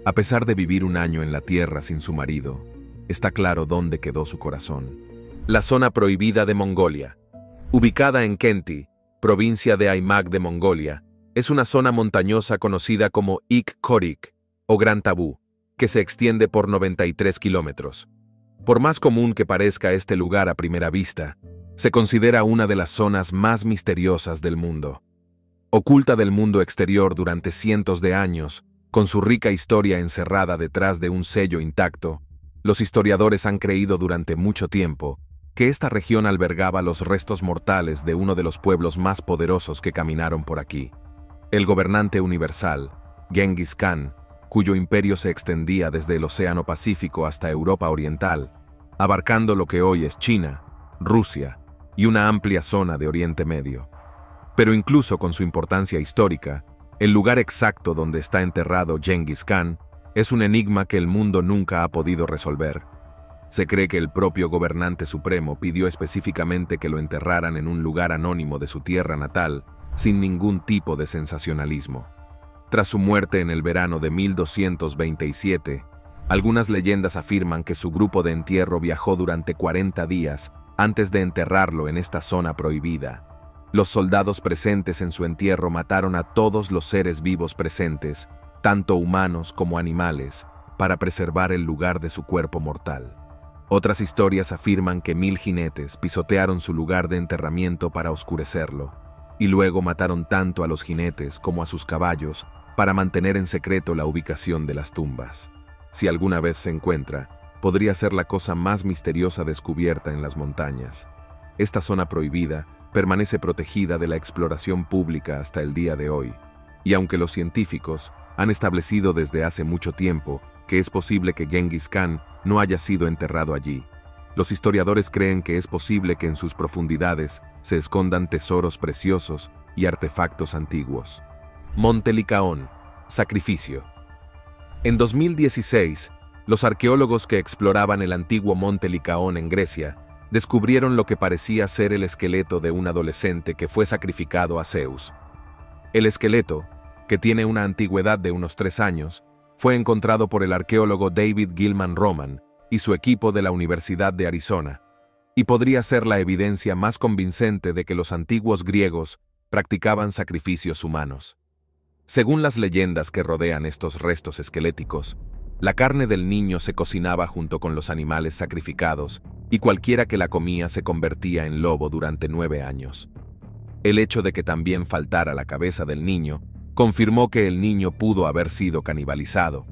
A pesar de vivir un año en la tierra sin su marido, está claro dónde quedó su corazón. La zona prohibida de Mongolia. Ubicada en Khenti, provincia de Aymak de Mongolia, es una zona montañosa conocida como Ik Korik, o Gran Tabú, que se extiende por 93 kilómetros. Por más común que parezca este lugar a primera vista, se considera una de las zonas más misteriosas del mundo. Oculta del mundo exterior durante cientos de años, con su rica historia encerrada detrás de un sello intacto, los historiadores han creído durante mucho tiempo que esta región albergaba los restos mortales de uno de los pueblos más poderosos que caminaron por aquí. El gobernante universal, Genghis Khan, cuyo imperio se extendía desde el Océano Pacífico hasta Europa Oriental, abarcando lo que hoy es China, Rusia y una amplia zona de Oriente Medio. Pero incluso con su importancia histórica, el lugar exacto donde está enterrado Genghis Khan es un enigma que el mundo nunca ha podido resolver. Se cree que el propio gobernante supremo pidió específicamente que lo enterraran en un lugar anónimo de su tierra natal, sin ningún tipo de sensacionalismo. Tras su muerte en el verano de 1227, algunas leyendas afirman que su grupo de entierro viajó durante 40 días antes de enterrarlo en esta zona prohibida. Los soldados presentes en su entierro mataron a todos los seres vivos presentes, tanto humanos como animales, para preservar el lugar de su cuerpo mortal. Otras historias afirman que 1000 jinetes pisotearon su lugar de enterramiento para oscurecerlo, y luego mataron tanto a los jinetes como a sus caballos para mantener en secreto la ubicación de las tumbas. Si alguna vez se encuentra, podría ser la cosa más misteriosa descubierta en las montañas. Esta zona prohibida permanece protegida de la exploración pública hasta el día de hoy, y aunque los científicos han establecido desde hace mucho tiempo que es posible que Genghis Khan no haya sido enterrado allí, los historiadores creen que es posible que en sus profundidades se escondan tesoros preciosos y artefactos antiguos. Monte Licaón, sacrificio. En 2016, los arqueólogos que exploraban el antiguo Monte Licaón en Grecia descubrieron lo que parecía ser el esqueleto de un adolescente que fue sacrificado a Zeus. El esqueleto, que tiene una antigüedad de unos 3 años, fue encontrado por el arqueólogo David Gilman Roman y su equipo de la Universidad de Arizona, y podría ser la evidencia más convincente de que los antiguos griegos practicaban sacrificios humanos. Según las leyendas que rodean estos restos esqueléticos, la carne del niño se cocinaba junto con los animales sacrificados, y cualquiera que la comía se convertía en lobo durante 9 años. El hecho de que también faltara la cabeza del niño confirmó que el niño pudo haber sido canibalizado.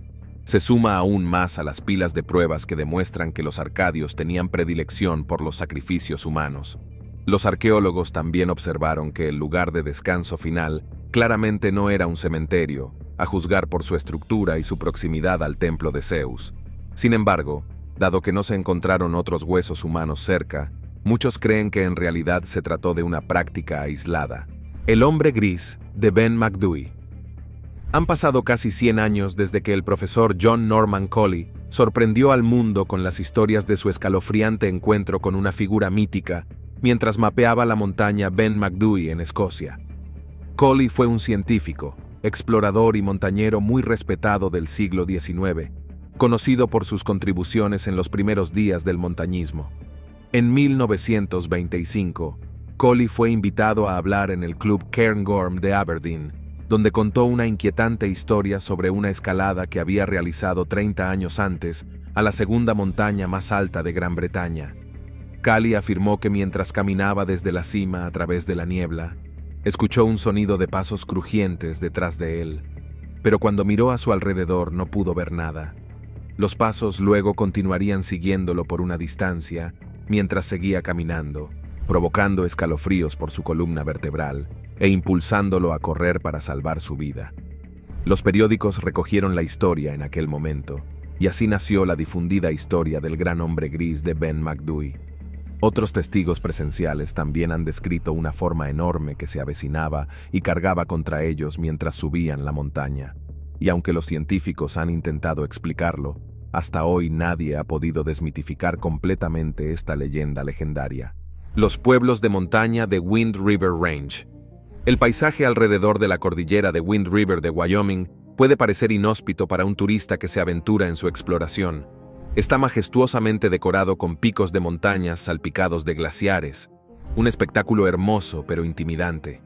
Se suma aún más a las pilas de pruebas que demuestran que los arcadios tenían predilección por los sacrificios humanos. Los arqueólogos también observaron que el lugar de descanso final claramente no era un cementerio, a juzgar por su estructura y su proximidad al templo de Zeus. Sin embargo, dado que no se encontraron otros huesos humanos cerca, muchos creen que en realidad se trató de una práctica aislada. El hombre gris, de Ben Macdui. Han pasado casi 100 años desde que el profesor John Norman Collie sorprendió al mundo con las historias de su escalofriante encuentro con una figura mítica mientras mapeaba la montaña Ben Macdui en Escocia. Collie fue un científico, explorador y montañero muy respetado del siglo XIX, conocido por sus contribuciones en los primeros días del montañismo. En 1925, Collie fue invitado a hablar en el Club Cairngorm de Aberdeen, donde contó una inquietante historia sobre una escalada que había realizado 30 años antes a la segunda montaña más alta de Gran Bretaña. Collie afirmó que mientras caminaba desde la cima a través de la niebla, escuchó un sonido de pasos crujientes detrás de él, pero cuando miró a su alrededor no pudo ver nada. Los pasos luego continuarían siguiéndolo por una distancia mientras seguía caminando, provocando escalofríos por su columna vertebral e impulsándolo a correr para salvar su vida. Los periódicos recogieron la historia en aquel momento, y así nació la difundida historia del gran hombre gris de Ben Macdui. Otros testigos presenciales también han descrito una forma enorme que se avecinaba y cargaba contra ellos mientras subían la montaña. Y aunque los científicos han intentado explicarlo, hasta hoy nadie ha podido desmitificar completamente esta leyenda legendaria. Los pueblos de montaña de Wind River Range. El paisaje alrededor de la cordillera de Wind River de Wyoming puede parecer inhóspito para un turista que se aventura en su exploración. Está majestuosamente decorado con picos de montañas salpicados de glaciares, un espectáculo hermoso pero intimidante.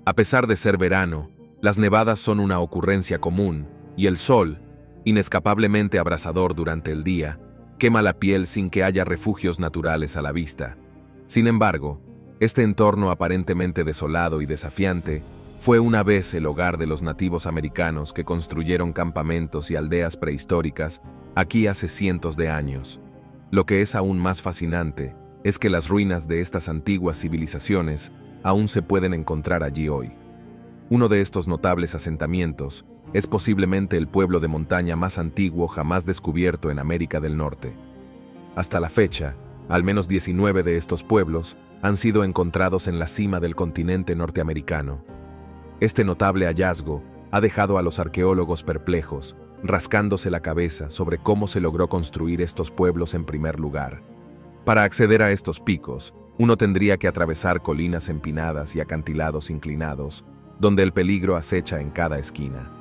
A pesar de ser verano, las nevadas son una ocurrencia común, y el sol, inescapablemente abrasador durante el día, quema la piel sin que haya refugios naturales a la vista. Sin embargo, este entorno aparentemente desolado y desafiante fue una vez el hogar de los nativos americanos que construyeron campamentos y aldeas prehistóricas aquí hace cientos de años. Lo que es aún más fascinante es que las ruinas de estas antiguas civilizaciones aún se pueden encontrar allí hoy. Uno de estos notables asentamientos es posiblemente el pueblo de montaña más antiguo jamás descubierto en América del Norte. Hasta la fecha, al menos 19 de estos pueblos han sido encontrados en la cima del continente norteamericano. Este notable hallazgo ha dejado a los arqueólogos perplejos, rascándose la cabeza sobre cómo se logró construir estos pueblos en primer lugar. Para acceder a estos picos, uno tendría que atravesar colinas empinadas y acantilados inclinados, donde el peligro acecha en cada esquina.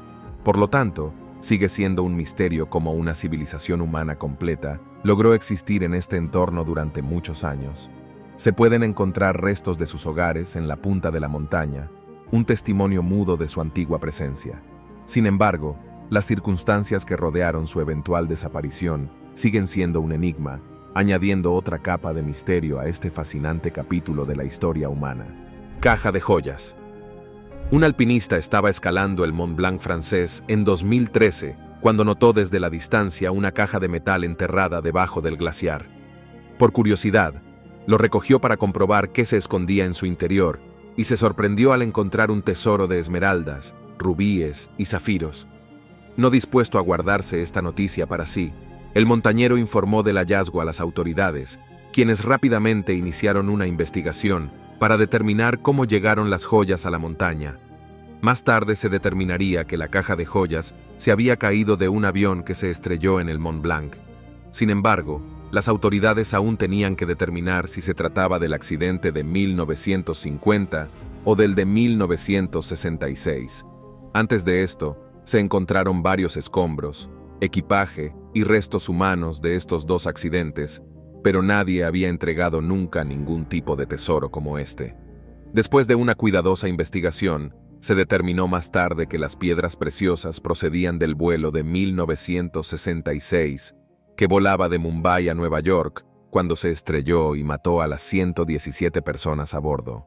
Por lo tanto, sigue siendo un misterio cómo una civilización humana completa logró existir en este entorno durante muchos años. Se pueden encontrar restos de sus hogares en la punta de la montaña, un testimonio mudo de su antigua presencia. Sin embargo, Las circunstancias que rodearon su eventual desaparición siguen siendo un enigma, añadiendo otra capa de misterio a este fascinante capítulo de la historia humana. Caja de joyas. Un alpinista estaba escalando el Mont Blanc francés en 2013 cuando notó desde la distancia una caja de metal enterrada debajo del glaciar. Por curiosidad, lo recogió para comprobar qué se escondía en su interior y se sorprendió al encontrar un tesoro de esmeraldas, rubíes y zafiros. No dispuesto a guardarse esta noticia para sí, el montañero informó del hallazgo a las autoridades, quienes rápidamente iniciaron una investigación para determinar cómo llegaron las joyas a la montaña. Más tarde se determinaría que la caja de joyas se había caído de un avión que se estrelló en el Mont Blanc. Sin embargo, las autoridades aún tenían que determinar si se trataba del accidente de 1950 o del de 1966. Antes de esto, se encontraron varios escombros, equipaje y restos humanos de estos dos accidentes, pero nadie había entregado nunca ningún tipo de tesoro como este. Después de una cuidadosa investigación, se determinó más tarde que las piedras preciosas procedían del vuelo de 1966, que volaba de Mumbai a Nueva York, cuando se estrelló y mató a las 117 personas a bordo.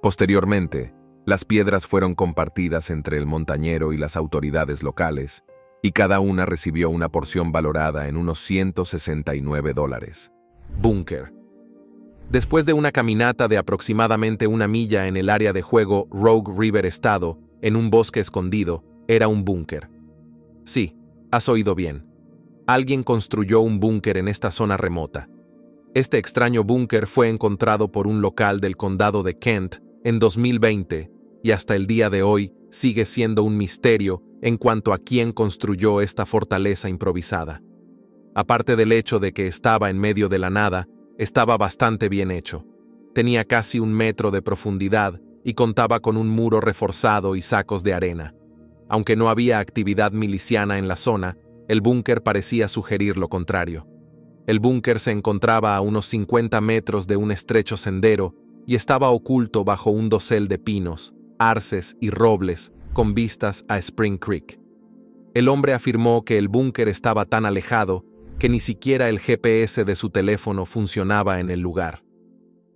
Posteriormente, las piedras fueron compartidas entre el montañero y las autoridades locales, y cada una recibió una porción valorada en unos $169. Búnker. Después de una caminata de aproximadamente 1 milla en el área de juego Rogue River Estado, en un bosque escondido, era un búnker. Sí, has oído bien. Alguien construyó un búnker en esta zona remota. Este extraño búnker fue encontrado por un local del condado de Kent en 2020 y hasta el día de hoy sigue siendo un misterio en cuanto a quién construyó esta fortaleza improvisada. Aparte del hecho de que estaba en medio de la nada, estaba bastante bien hecho. Tenía casi 1 metro de profundidad y contaba con un muro reforzado y sacos de arena. Aunque no había actividad miliciana en la zona, el búnker parecía sugerir lo contrario. El búnker se encontraba a unos 50 metros de un estrecho sendero y estaba oculto bajo un dosel de pinos, arces y robles con vistas a Spring Creek. El hombre afirmó que el búnker estaba tan alejado que ni siquiera el GPS de su teléfono funcionaba en el lugar.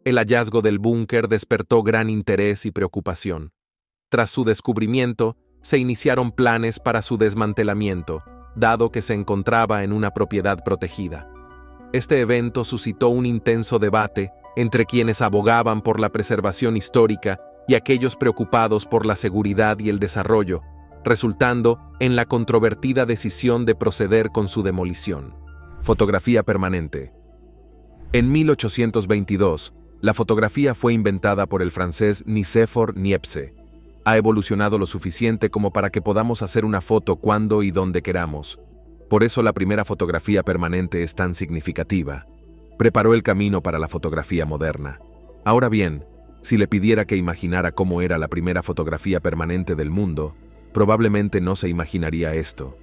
El hallazgo del búnker despertó gran interés y preocupación. Tras su descubrimiento, se iniciaron planes para su desmantelamiento, dado que se encontraba en una propiedad protegida. Este evento suscitó un intenso debate entre quienes abogaban por la preservación histórica y aquellos preocupados por la seguridad y el desarrollo, resultando en la controvertida decisión de proceder con su demolición. Fotografía permanente. En 1822, la fotografía fue inventada por el francés Nicéphore Niepce. Ha evolucionado lo suficiente como para que podamos hacer una foto cuando y donde queramos. Por eso la primera fotografía permanente es tan significativa. Preparó el camino para la fotografía moderna. Ahora bien, si le pidiera que imaginara cómo era la primera fotografía permanente del mundo, probablemente no se imaginaría esto.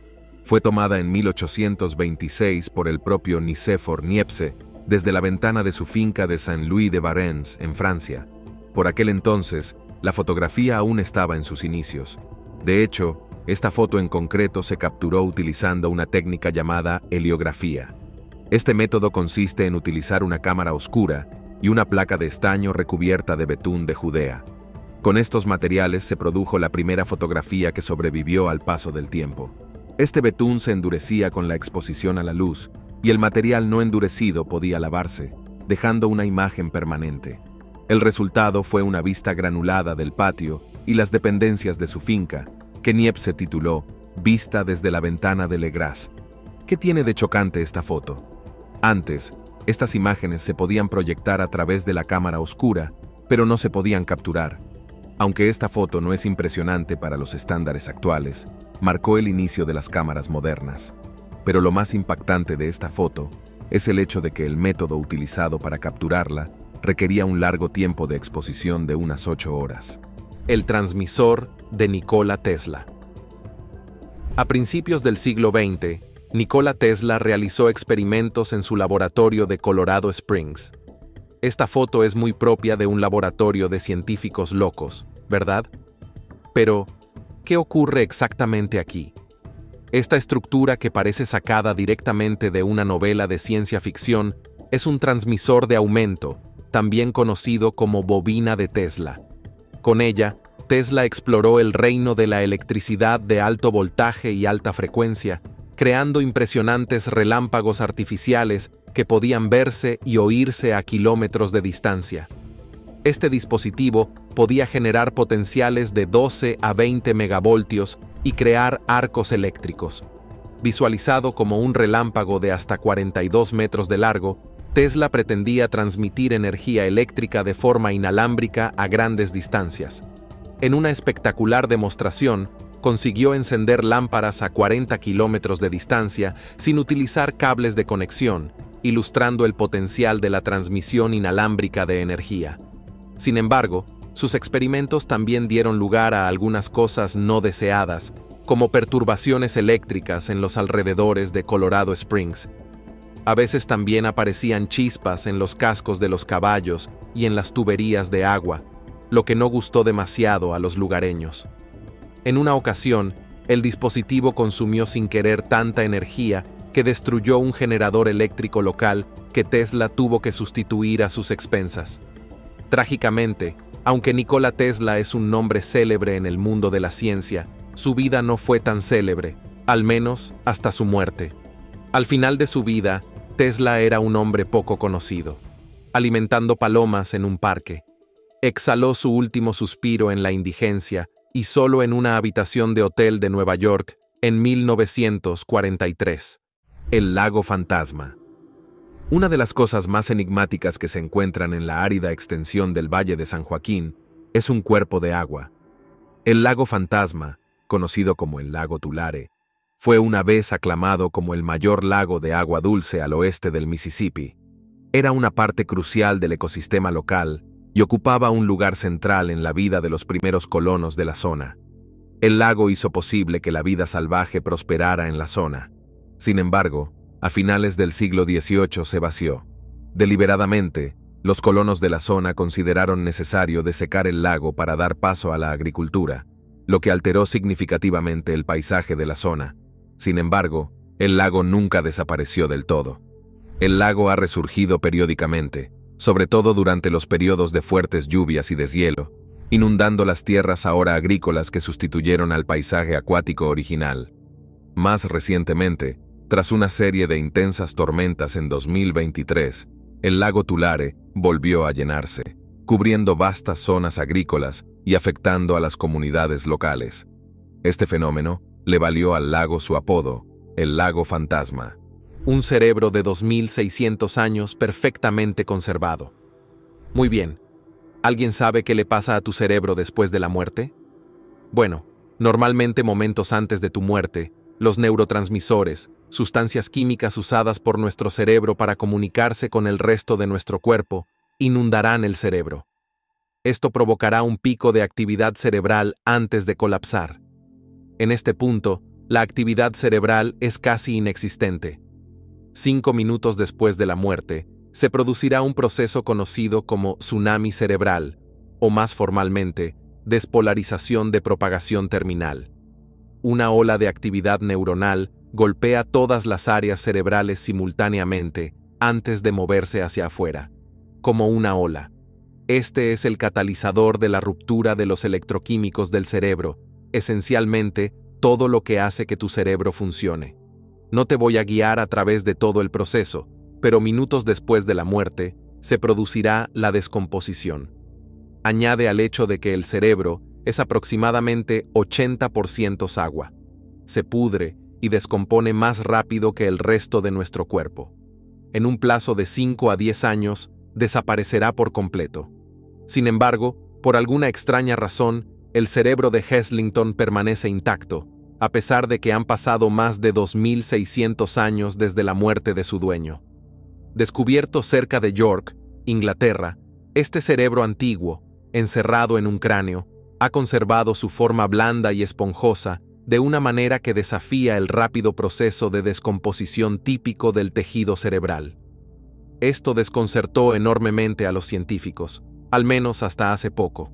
Fue tomada en 1826 por el propio Nicéphore Niepce desde la ventana de su finca de Saint-Louis-de-Varennes, en Francia. Por aquel entonces, la fotografía aún estaba en sus inicios. De hecho, esta foto en concreto se capturó utilizando una técnica llamada heliografía. Este método consiste en utilizar una cámara oscura y una placa de estaño recubierta de betún de Judea. Con estos materiales se produjo la primera fotografía que sobrevivió al paso del tiempo. Este betún se endurecía con la exposición a la luz, y el material no endurecido podía lavarse, dejando una imagen permanente. El resultado fue una vista granulada del patio y las dependencias de su finca, que Niepce tituló Vista desde la ventana de Legras. ¿Qué tiene de chocante esta foto? Antes, estas imágenes se podían proyectar a través de la cámara oscura, pero no se podían capturar. Aunque esta foto no es impresionante para los estándares actuales, marcó el inicio de las cámaras modernas. Pero lo más impactante de esta foto es el hecho de que el método utilizado para capturarla requería un largo tiempo de exposición de unas 8 horas. El transmisor de Nikola Tesla. A principios del siglo XX, Nikola Tesla realizó experimentos en su laboratorio de Colorado Springs. Esta foto es muy propia de un laboratorio de científicos locos, ¿verdad? Pero, ¿qué ocurre exactamente aquí? Esta estructura, que parece sacada directamente de una novela de ciencia ficción, es un transmisor de aumento, también conocido como bobina de Tesla. Con ella, Tesla exploró el reino de la electricidad de alto voltaje y alta frecuencia, creando impresionantes relámpagos artificiales que podían verse y oírse a kilómetros de distancia. Este dispositivo podía generar potenciales de 12 a 20 megavoltios y crear arcos eléctricos. Visualizado como un relámpago de hasta 42 metros de largo, Tesla pretendía transmitir energía eléctrica de forma inalámbrica a grandes distancias. En una espectacular demostración, consiguió encender lámparas a 40 kilómetros de distancia sin utilizar cables de conexión, ilustrando el potencial de la transmisión inalámbrica de energía. Sin embargo, sus experimentos también dieron lugar a algunas cosas no deseadas, como perturbaciones eléctricas en los alrededores de Colorado Springs. A veces también aparecían chispas en los cascos de los caballos y en las tuberías de agua, lo que no gustó demasiado a los lugareños. En una ocasión, el dispositivo consumió sin querer tanta energía que destruyó un generador eléctrico local que Tesla tuvo que sustituir a sus expensas. Trágicamente, aunque Nikola Tesla es un nombre célebre en el mundo de la ciencia, su vida no fue tan célebre, al menos hasta su muerte. Al final de su vida, Tesla era un hombre poco conocido, alimentando palomas en un parque. Exhaló su último suspiro en la indigencia y solo en una habitación de hotel de Nueva York en 1943. El lago fantasma. Una de las cosas más enigmáticas que se encuentran en la árida extensión del Valle de San Joaquín es un cuerpo de agua. El lago fantasma, conocido como el lago Tulare, fue una vez aclamado como el mayor lago de agua dulce al oeste del Mississippi. Era una parte crucial del ecosistema local y ocupaba un lugar central en la vida de los primeros colonos de la zona. El lago hizo posible que la vida salvaje prosperara en la zona. Sin embargo, a finales del siglo XVIII se vació. Deliberadamente, los colonos de la zona consideraron necesario desecar el lago para dar paso a la agricultura, lo que alteró significativamente el paisaje de la zona. Sin embargo, el lago nunca desapareció del todo. El lago ha resurgido periódicamente, sobre todo durante los periodos de fuertes lluvias y deshielo, inundando las tierras ahora agrícolas que sustituyeron al paisaje acuático original. Más recientemente, tras una serie de intensas tormentas en 2023, el lago Tulare volvió a llenarse, cubriendo vastas zonas agrícolas y afectando a las comunidades locales. Este fenómeno le valió al lago su apodo, el lago fantasma. Un cerebro de 2600 años perfectamente conservado. Muy bien. ¿Alguien sabe qué le pasa a tu cerebro después de la muerte? Bueno, normalmente momentos antes de tu muerte, los neurotransmisores, sustancias químicas usadas por nuestro cerebro para comunicarse con el resto de nuestro cuerpo, inundarán el cerebro. Esto provocará un pico de actividad cerebral antes de colapsar. En este punto, la actividad cerebral es casi inexistente. 5 minutos después de la muerte, se producirá un proceso conocido como tsunami cerebral, o más formalmente, despolarización de propagación terminal. Una ola de actividad neuronal golpea todas las áreas cerebrales simultáneamente antes de moverse hacia afuera, como una ola. Este es el catalizador de la ruptura de los electroquímicos del cerebro, esencialmente todo lo que hace que tu cerebro funcione. No te voy a guiar a través de todo el proceso, pero minutos después de la muerte, se producirá la descomposición. Añade al hecho de que el cerebro es aproximadamente 80% agua. Se pudre y descompone más rápido que el resto de nuestro cuerpo. En un plazo de 5 a 10 años, desaparecerá por completo. Sin embargo, por alguna extraña razón, el cerebro de Heslington permanece intacto, a pesar de que han pasado más de 2600 años desde la muerte de su dueño. Descubierto cerca de York, Inglaterra, este cerebro antiguo, encerrado en un cráneo, ha conservado su forma blanda y esponjosa de una manera que desafía el rápido proceso de descomposición típico del tejido cerebral. Esto desconcertó enormemente a los científicos, al menos hasta hace poco.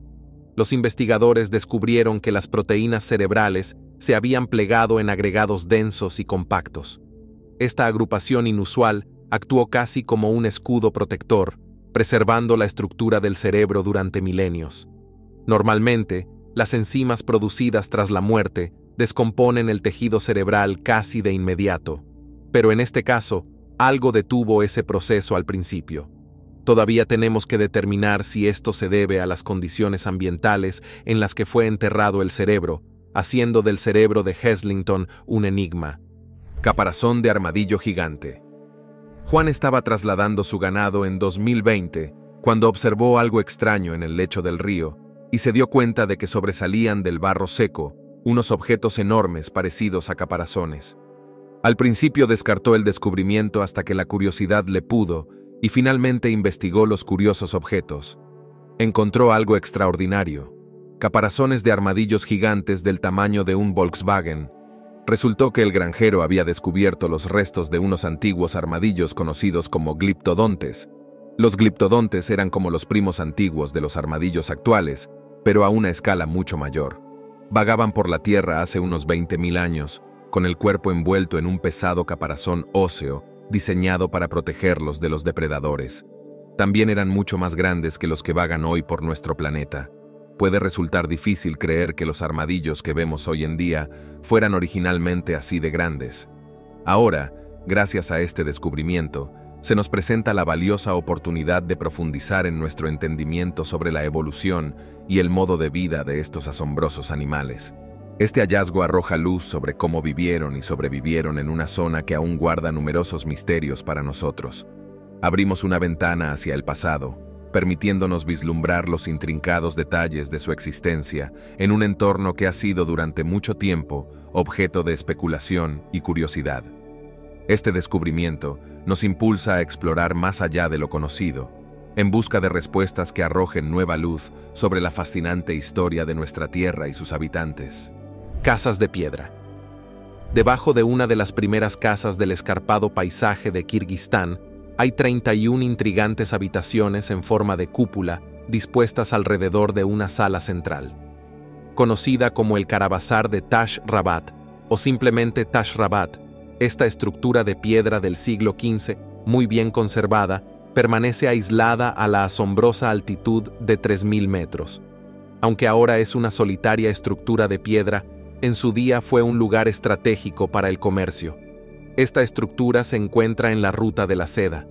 Los investigadores descubrieron que las proteínas cerebrales se habían plegado en agregados densos y compactos. Esta agrupación inusual actuó casi como un escudo protector, preservando la estructura del cerebro durante milenios. Normalmente, las enzimas producidas tras la muerte descomponen el tejido cerebral casi de inmediato, pero en este caso, algo detuvo ese proceso al principio. Todavía tenemos que determinar si esto se debe a las condiciones ambientales en las que fue enterrado el cerebro, haciendo del cerebro de Heslington un enigma. Caparazón de armadillo gigante. Juan estaba trasladando su ganado en 2020 cuando observó algo extraño en el lecho del río y se dio cuenta de que sobresalían del barro seco unos objetos enormes parecidos a caparazones. Al principio descartó el descubrimiento hasta que la curiosidad le pudo y finalmente investigó los curiosos objetos. Encontró algo extraordinario: caparazones de armadillos gigantes del tamaño de un Volkswagen. Resultó que el granjero había descubierto los restos de unos antiguos armadillos conocidos como gliptodontes. Los gliptodontes eran como los primos antiguos de los armadillos actuales, pero a una escala mucho mayor. Vagaban por la tierra hace unos 20.000 años, con el cuerpo envuelto en un pesado caparazón óseo diseñado para protegerlos de los depredadores. También eran mucho más grandes que los que vagan hoy por nuestro planeta. Puede resultar difícil creer que los armadillos que vemos hoy en día fueran originalmente así de grandes. Ahora, gracias a este descubrimiento, se nos presenta la valiosa oportunidad de profundizar en nuestro entendimiento sobre la evolución y el modo de vida de estos asombrosos animales. Este hallazgo arroja luz sobre cómo vivieron y sobrevivieron en una zona que aún guarda numerosos misterios para nosotros. Abrimos una ventana hacia el pasado, permitiéndonos vislumbrar los intrincados detalles de su existencia en un entorno que ha sido durante mucho tiempo objeto de especulación y curiosidad. Este descubrimiento nos impulsa a explorar más allá de lo conocido, en busca de respuestas que arrojen nueva luz sobre la fascinante historia de nuestra Tierra y sus habitantes. Casas de piedra. Debajo de una de las primeras casas del escarpado paisaje de Kirguistán, hay 31 intrigantes habitaciones en forma de cúpula dispuestas alrededor de una sala central. Conocida como el Caravasar de Tash Rabat o simplemente Tash Rabat, esta estructura de piedra del siglo XV, muy bien conservada, permanece aislada a la asombrosa altitud de 3.000 metros. Aunque ahora es una solitaria estructura de piedra, en su día fue un lugar estratégico para el comercio. Esta estructura se encuentra en la Ruta de la Seda.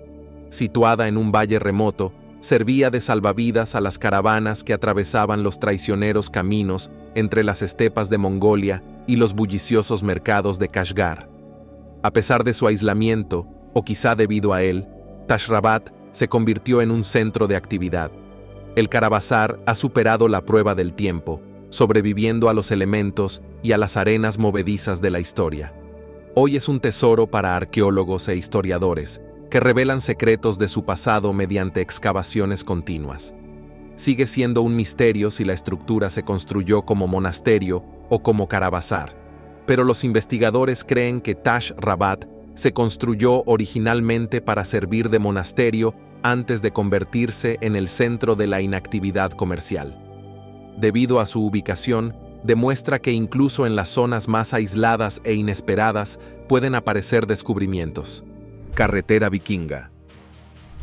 Situada en un valle remoto, servía de salvavidas a las caravanas que atravesaban los traicioneros caminos entre las estepas de Mongolia y los bulliciosos mercados de Kashgar. A pesar de su aislamiento, o quizá debido a él, Tash Rabat se convirtió en un centro de actividad. El Caravasar ha superado la prueba del tiempo, sobreviviendo a los elementos y a las arenas movedizas de la historia. Hoy es un tesoro para arqueólogos e historiadores, que revelan secretos de su pasado mediante excavaciones continuas. Sigue siendo un misterio si la estructura se construyó como monasterio o como caravasar, pero los investigadores creen que Tash Rabat se construyó originalmente para servir de monasterio antes de convertirse en el centro de la inactividad comercial. Debido a su ubicación, demuestra que incluso en las zonas más aisladas e inesperadas pueden aparecer descubrimientos. Carretera vikinga.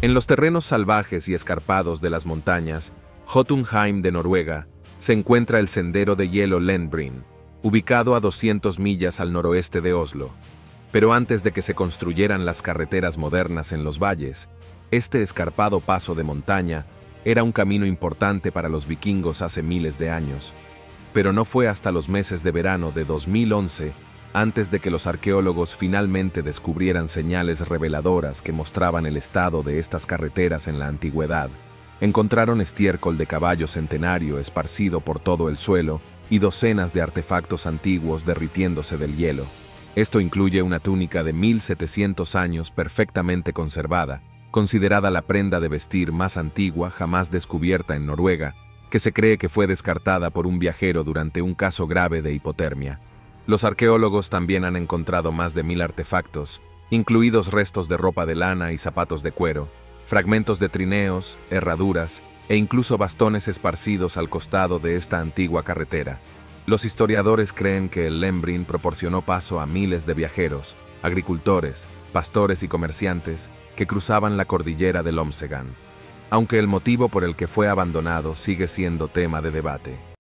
En los terrenos salvajes y escarpados de las montañas, Jotunheim de Noruega, se encuentra el sendero de hielo Lendbrin, ubicado a 200 millas al noroeste de Oslo. Pero antes de que se construyeran las carreteras modernas en los valles, este escarpado paso de montaña era un camino importante para los vikingos hace miles de años. Pero no fue hasta los meses de verano de 2011, antes de que los arqueólogos finalmente descubrieran señales reveladoras que mostraban el estado de estas carreteras en la antigüedad. Encontraron estiércol de caballo centenario esparcido por todo el suelo y docenas de artefactos antiguos derritiéndose del hielo. Esto incluye una túnica de 1700 años perfectamente conservada, considerada la prenda de vestir más antigua jamás descubierta en Noruega, que se cree que fue descartada por un viajero durante un caso grave de hipotermia. Los arqueólogos también han encontrado más de 1000 artefactos, incluidos restos de ropa de lana y zapatos de cuero, fragmentos de trineos, herraduras e incluso bastones esparcidos al costado de esta antigua carretera. Los historiadores creen que el Lembrin proporcionó paso a miles de viajeros, agricultores, pastores y comerciantes que cruzaban la cordillera del Omsegan, aunque el motivo por el que fue abandonado sigue siendo tema de debate.